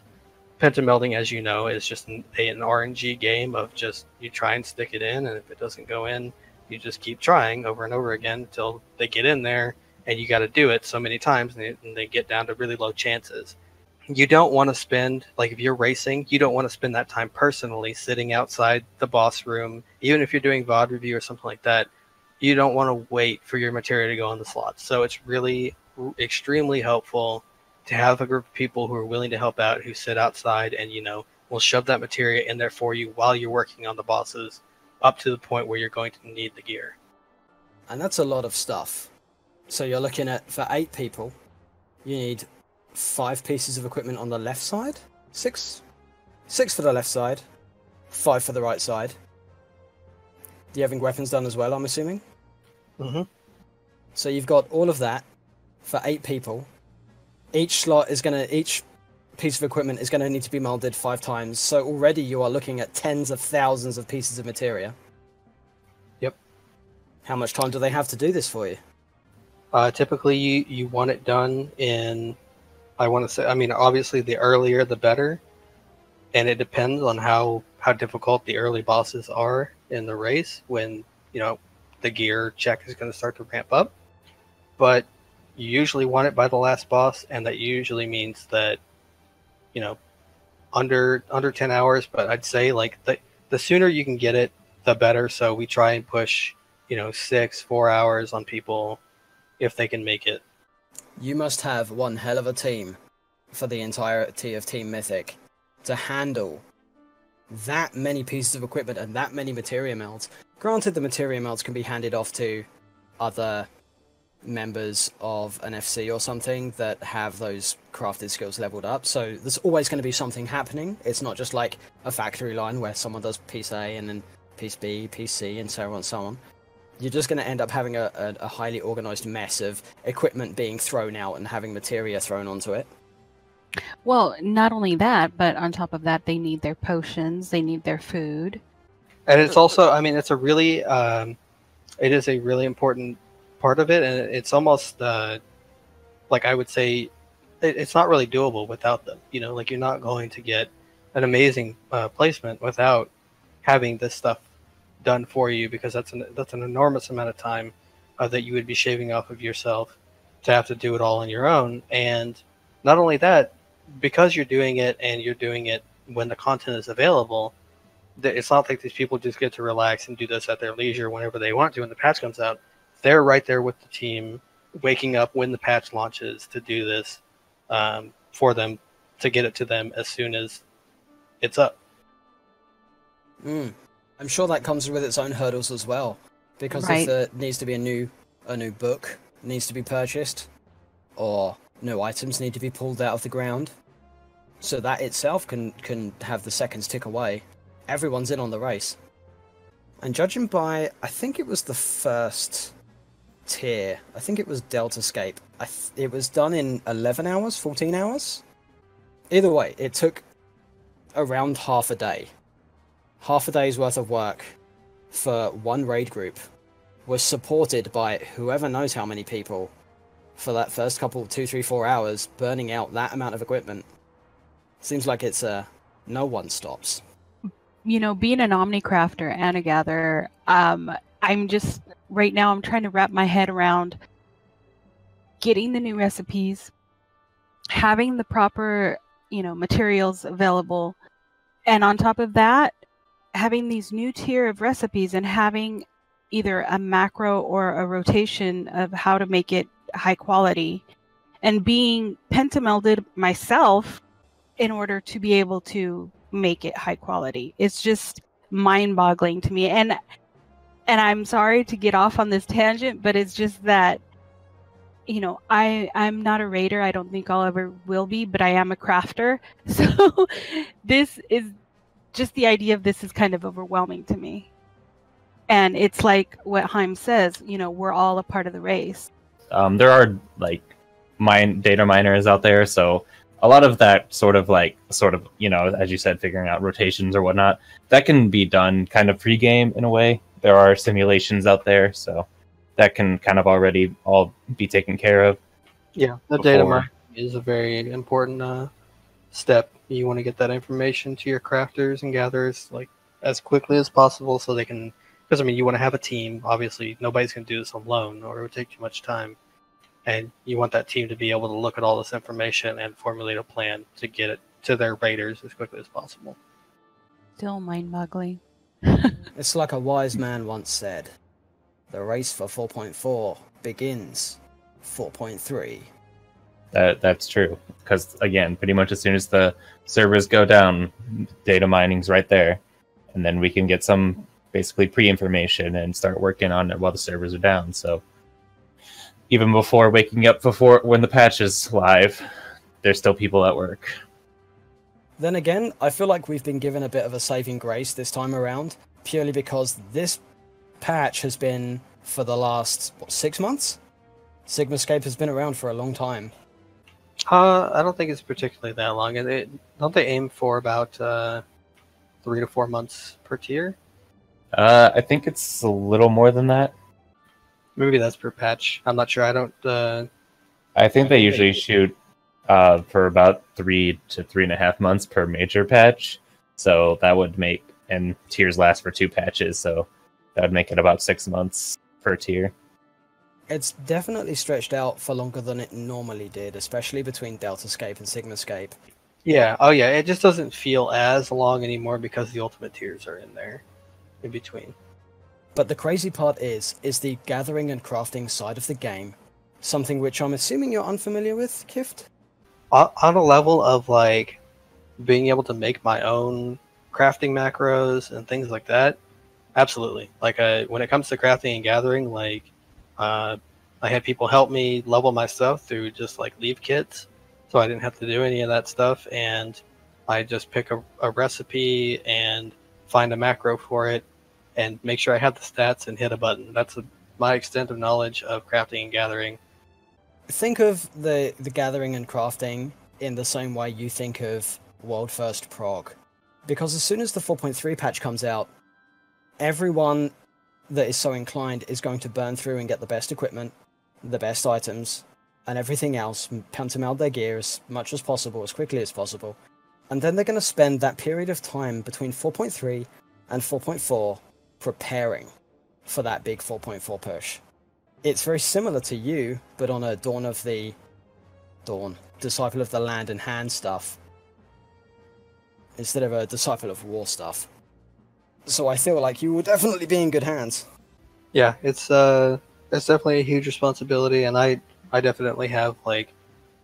pentamelding, as you know, is just an RNG game of just you try and stick it in, and if it doesn't go in, you just keep trying over and over again until they get in there, and you got to do it so many times, and they get down to really low chances. You don't want to spend, like if you're racing, you don't want to spend that time personally sitting outside the boss room, even if you're doing VOD review or something like that. You don't want to wait for your material to go on the slots. So it's really extremely helpful to have a group of people who are willing to help out, who sit outside and, will shove that material in there for you while you're working on the bosses up to the point where you're going to need the gear. And that's a lot of stuff. So you're looking at, for 8 people, you need 5 pieces of equipment on the left side, 6 for the left side, 5 for the right side. Do you having weapons done as well, I'm assuming? Mm-hmm. So you've got all of that for 8 people. Each piece of equipment is going to need to be molded 5 times. So already you are looking at tens of thousands of pieces of materia. Yep. How much time do they have to do this for you? Typically, you want it done in, I want to say, I mean, obviously the earlier the better, and it depends on how difficult the early bosses are in the race when, you know, the gear check is going to start to ramp up. But you usually want it by the last boss, and that usually means that, you know, under 10 hours, but I'd say like the sooner you can get it, the better. So we try and push, you know, 4 hours on people if they can make it. You must have one hell of a team for the entirety of Team Mythic to handle that many pieces of equipment and that many materia melds. Granted, the materia melds can be handed off to other members of an FC or something that have those crafted skills leveled up, so there's always going to be something happening. It's not just like a factory line where someone does piece A and then piece B, piece C, and so on and so on. You're just going to end up having a highly organized mess of equipment being thrown out and having materia thrown onto it. Well, not only that, but on top of that, they need their potions, they need their food. And it's also, I mean, it's a really, it is a really important part of it, and it's almost, like I would say, it's not really doable without them. You know, like you're not going to get an amazing placement without having this stuff done for you, because that's an enormous amount of time that you would be shaving off of yourself to have to do it all on your own. And not only that, because you're doing it and you're doing it when the content is available, it's not like these people just get to relax and do this at their leisure whenever they want to when the patch comes out. They're right there with the team, waking up when the patch launches to do this for them, to get it to them as soon as it's up. I'm sure that comes with its own hurdles as well, because if there needs to be a new book needs to be purchased, or new items need to be pulled out of the ground, so that itself can have the seconds tick away. Everyone's in on the race, and judging by, I think it was the first tier, I think it was Deltascape, it was done in 11 hours, 14 hours. Either way, it took around half a day. Half a day's worth of work for one raid group was supported by whoever knows how many people for that first couple, 2, 3, 4 hours, burning out that amount of equipment. Seems like it's no one stops. You know, being an Omnicrafter and a gatherer, I'm just, right now I'm trying to wrap my head around getting the new recipes, having the proper, you know, materials available, and on top of that, having these new tier of recipes and having either a macro or a rotation of how to make it high quality, and being pentamelded myself in order to be able to make it high quality. It's just mind-boggling to me. And I'm sorry to get off on this tangent, but it's just that, you know, I'm not a raider. I don't think I'll ever will be, but I am a crafter. So this is just, the idea of this is kind of overwhelming to me. And it's like what Hiems says, you know, we're all a part of the race. There are like data miners out there, so a lot of that sort of, you know, as you said, figuring out rotations or whatnot, that can be done kind of pre-game in a way. There are simulations out there, so that can kind of already all be taken care of. Yeah, the data mining is a very important step. You want to get that information to your crafters and gatherers like as quickly as possible, so they can, because I mean, you want to have a team. Obviously, nobody's going to do this alone, or it would take too much time. And you want that team to be able to look at all this information and formulate a plan to get it to their raiders as quickly as possible. Still mind-boggling. It's like a wise man once said, the race for 4.4 begins 4.3. That's true, because again, pretty much as soon as the servers go down, data mining's right there, and then we can get some basically pre-information and start working on it while the servers are down. So even before waking up, when the patch is live, there's still people at work. Then again, I feel like we've been given a bit of a saving grace this time around, purely because this patch has been for the last, 6 months? Sigmascape has been around for a long time. I don't think it's particularly that long. Don't they aim for about 3 to 4 months per tier? I think it's a little more than that. Maybe that's per patch. I'm not sure. I don't. I think they usually shoot for about 3 to 3.5 months per major patch. So that would make, and tiers last for 2 patches, so that would make it about 6 months per tier. It's definitely stretched out for longer than it normally did, especially between Deltascape and Sigmascape. Yeah. Oh, yeah. It just doesn't feel as long anymore because the ultimate tiers are in there, in between. But the crazy part is the gathering and crafting side of the game, something which I'm assuming you're unfamiliar with, Kifd? On a level of like being able to make my own crafting macros and things like that, absolutely. Like when it comes to crafting and gathering, like I had people help me level my stuff through just like leave kits, so I didn't have to do any of that stuff, and I just pick a recipe and find a macro for it and make sure I have the stats and hit a button. That's my extent of knowledge of crafting and gathering. Think of the gathering and crafting in the same way you think of World First Prog. Because as soon as the 4.3 patch comes out, everyone that is so inclined is going to burn through and get the best equipment, the best items, and everything else, pentameld their gear as much as possible, as quickly as possible. And then they're going to spend that period of time between 4.3 and 4.4 preparing for that big 4.4 push. It's very similar to you, but on a Disciple of the Land and Hand stuff, instead of a Disciple of War stuff. So I feel like you will definitely be in good hands. Yeah, it's definitely a huge responsibility, and I definitely have like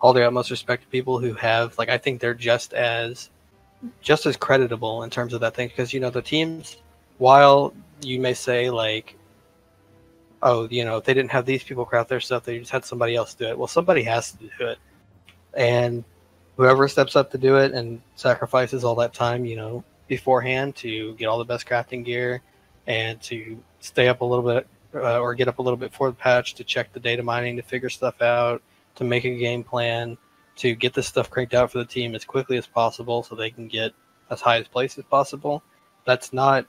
all the utmost respect to people who have, like, I think they're just as creditable in terms of that thing, because the teams, while you may say like, oh, if they didn't have these people craft their stuff, they just had somebody else do it. Well, somebody has to do it, and whoever steps up to do it and sacrifices all that time, beforehand to get all the best crafting gear and to stay up a little bit or get up a little bit before the patch to check the data mining, to figure stuff out, to make a game plan, to get this stuff cranked out for the team as quickly as possible so they can get as high as place as possible. That's not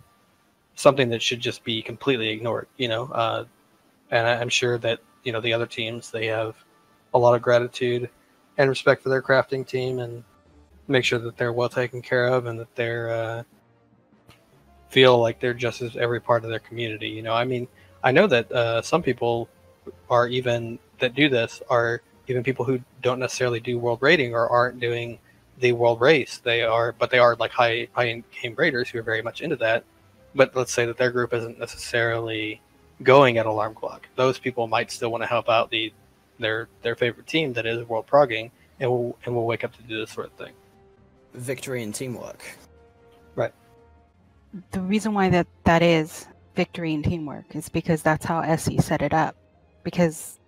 something that should just be completely ignored, and I'm sure that, the other teams, they have a lot of gratitude and respect for their crafting team and make sure that they're well taken care of and that they're feel like they're just as every part of their community. I mean, I know that some people are even that do this are even people who don't necessarily do world rating or aren't doing the world race. They are like high end game raiders who are very much into that. But let's say that their group isn't necessarily going at alarm clock. Those people might still want to help out their favorite team that is world progging and will wake up to do this sort of thing. Victory and teamwork. Right. The reason why that is victory and teamwork is because that's how SE set it up. Because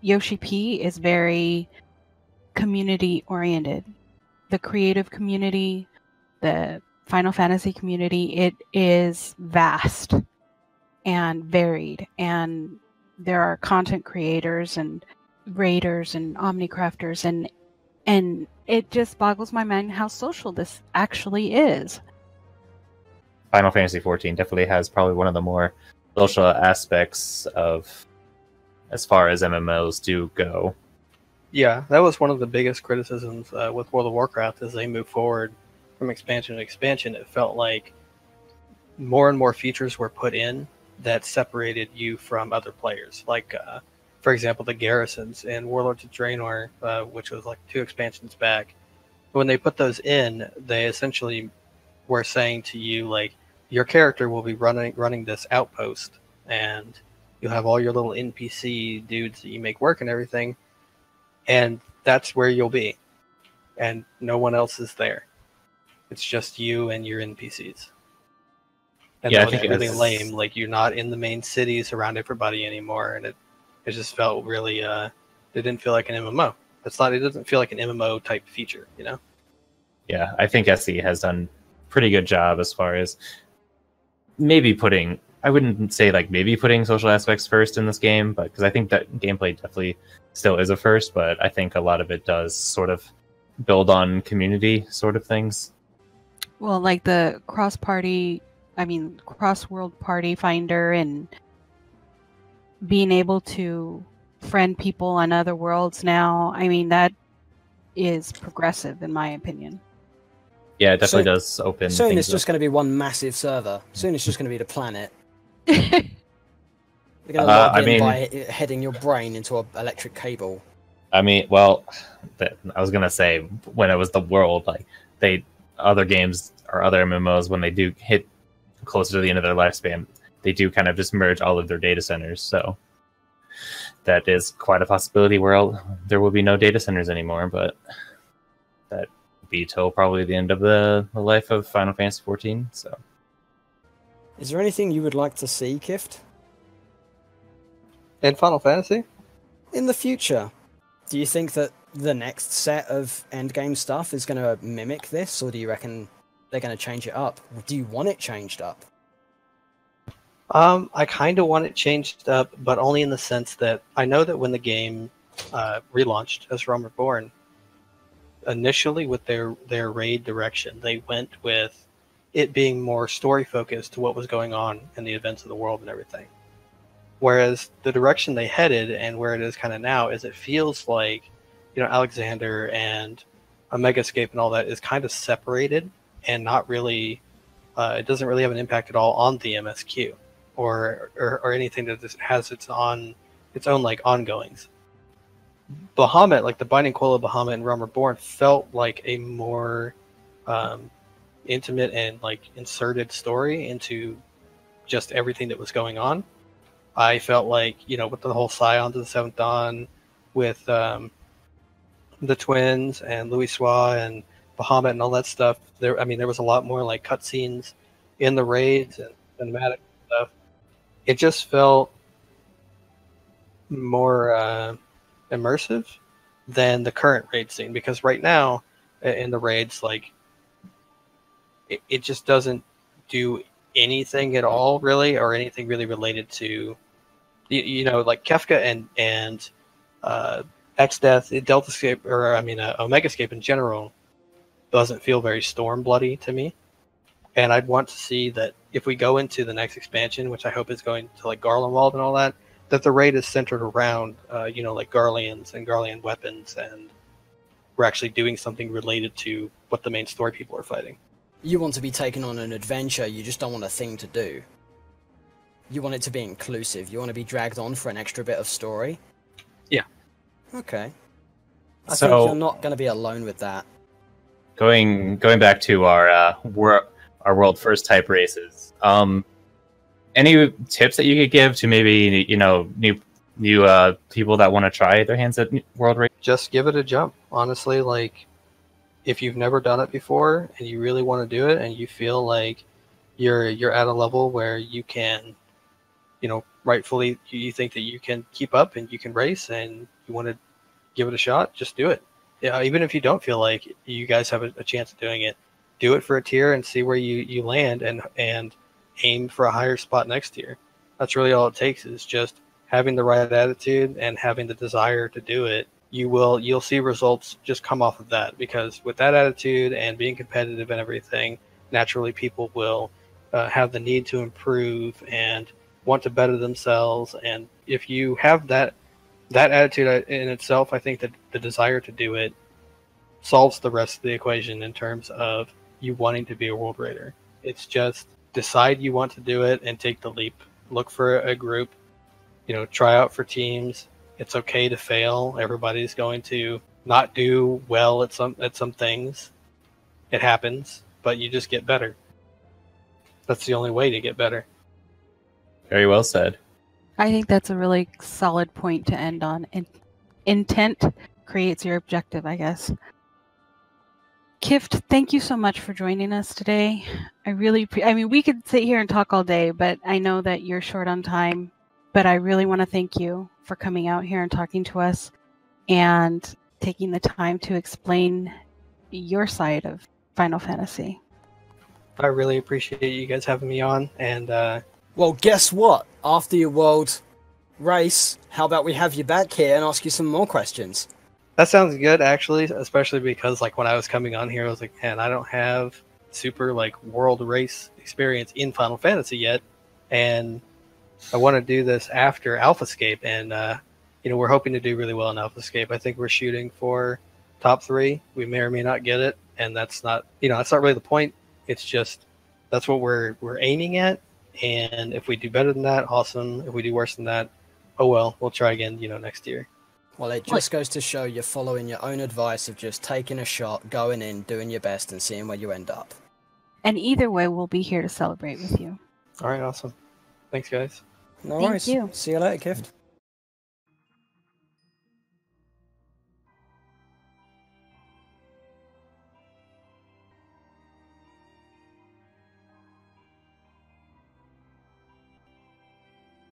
Yoshi P is very community oriented. The creative community, the Final Fantasy community, it is vast and varied, and there are content creators and raiders and omnicrafters, and it just boggles my mind how social this actually is. Final Fantasy XIV definitely has probably one of the more social aspects of, as far as MMOs do go. Yeah, that was one of the biggest criticisms with World of Warcraft as they move forward from expansion to expansion. It felt like more and more features were put in that separated you from other players. Like, for example, the garrisons in Warlords of Draenor, which was like 2 expansions back. When they put those in, they essentially were saying to you, like, your character will be running this outpost, and you'll have all your little NPC dudes that you make work and everything, and that's where you'll be. And no one else is there. It's just you and your NPCs. And yeah, that was really lame. Like, you're not in the main cities around everybody anymore, and it just felt really it didn't feel like an MMO. It doesn't feel like an MMO type feature, Yeah, I think SE has done a pretty good job as far as maybe putting I wouldn't say like maybe putting social aspects first in this game, but because I think that gameplay definitely still is a first, but I think a lot of it does sort of build on community sort of things. Well, like the cross-world party finder and being able to friend people on other worlds now, I mean, that is progressive in my opinion. Yeah, it definitely does open soon things it's just going to be one massive server. Soon it's just going to be the planet. You're going to log in by heading your brain into an electric cable. I mean, well, I was going to say, when it was the world, like, other games or other MMOs, when they do hit closer to the end of their lifespan, they do kind of just merge all of their data centers, so that is quite a possibility where there will be no data centers anymore, but that will be till probably the end of the life of Final Fantasy XIV, so. Is there anything you would like to see, Kifd? In Final Fantasy? In the future. Do you think that the next set of endgame stuff is going to mimic this, or do you reckon they're going to change it up? Do you want it changed up? I kind of want it changed up, but only in the sense that I know that when the game relaunched as Realm Reborn, initially with their raid direction, they went with it being more story focused to what was going on in the events of the world and everything. Whereas the direction they headed and where it is kind of now is it feels like, Alexander and Omegascape and all that is kind of separated and not really, it doesn't really have an impact at all on the MSQ. Or anything that has its own like ongoings. Bahamut, like the Binding Quell of Bahamut and Realm Reborn, felt like a more intimate and like inserted story into just everything that was going on. I felt like with the whole Scions of the Seventh Dawn, with the twins and Louis Soix and Bahamut and all that stuff. There was a lot more like cutscenes in the raids and cinematic stuff. It just felt more immersive than the current raid scene, because right now in the raids, like it just doesn't do anything at all really, or anything really related to like Kefka and X-Death, Deltascape, or Omegascape in general doesn't feel very storm bloody to me. And I'd want to see that if we go into the next expansion, which I hope is going to like Garlandwald and all that the raid is centered around, like Garleans and Garlean weapons, and we're actually doing something related to what the main story people are fighting. You want to be taken on an adventure, you just don't want a thing to do. You want it to be inclusive, you want to be dragged on for an extra bit of story? Yeah. Okay. I think you're not going to be alone with that. Going back to our world first type races. Any tips that you could give to maybe new people that want to try their hands at world race? Just give it a jump. Honestly, like if you've never done it before and you really want to do it, and you feel like you're at a level where you can, rightfully you think that you can keep up and you can race and you want to give it a shot, just do it. Yeah, even if you don't feel like you guys have a chance of doing it, do it for a tier and see where you land, and aim for a higher spot next tier. That's really all it takes, is just having the right attitude and having the desire to do it. You'll see results just come off of that, because with that attitude and being competitive and everything, naturally people will have the need to improve and want to better themselves. And if you have that attitude in itself, I think that the desire to do it solves the rest of the equation in terms of you wanting to be a world raider. It's just decide you want to do it and take the leap. Look for a group, try out for teams. It's okay to fail. Everybody's going to not do well at some things. It happens, but you just get better. That's the only way to get better. Very well said. I think that's a really solid point to end on. Intent creates your objective, I guess. Kifd, thank you so much for joining us today. We could sit here and talk all day, but I know that you're short on time. But I really want to thank you for coming out here and talking to us and taking the time to explain your side of Final Fantasy. I really appreciate you guys having me on, and Well, guess what? After your world race, how about we have you back here and ask you some more questions? That sounds good, actually, especially because like when I was coming on here, I was like, man, I don't have super like world race experience in Final Fantasy yet, and I want to do this after Alphascape, and we're hoping to do really well in Alphascape. I think we're shooting for top 3. We may or may not get it, and that's not really the point. It's just that's what we're aiming at, and if we do better than that, awesome. If we do worse than that, oh well, we'll try again, next year. Well, it just goes to show you're following your own advice of just taking a shot, going in, doing your best, and seeing where you end up. And either way, we'll be here to celebrate with you. All right, awesome. Thanks, guys. No Thank worries. you. See you later, Kifd.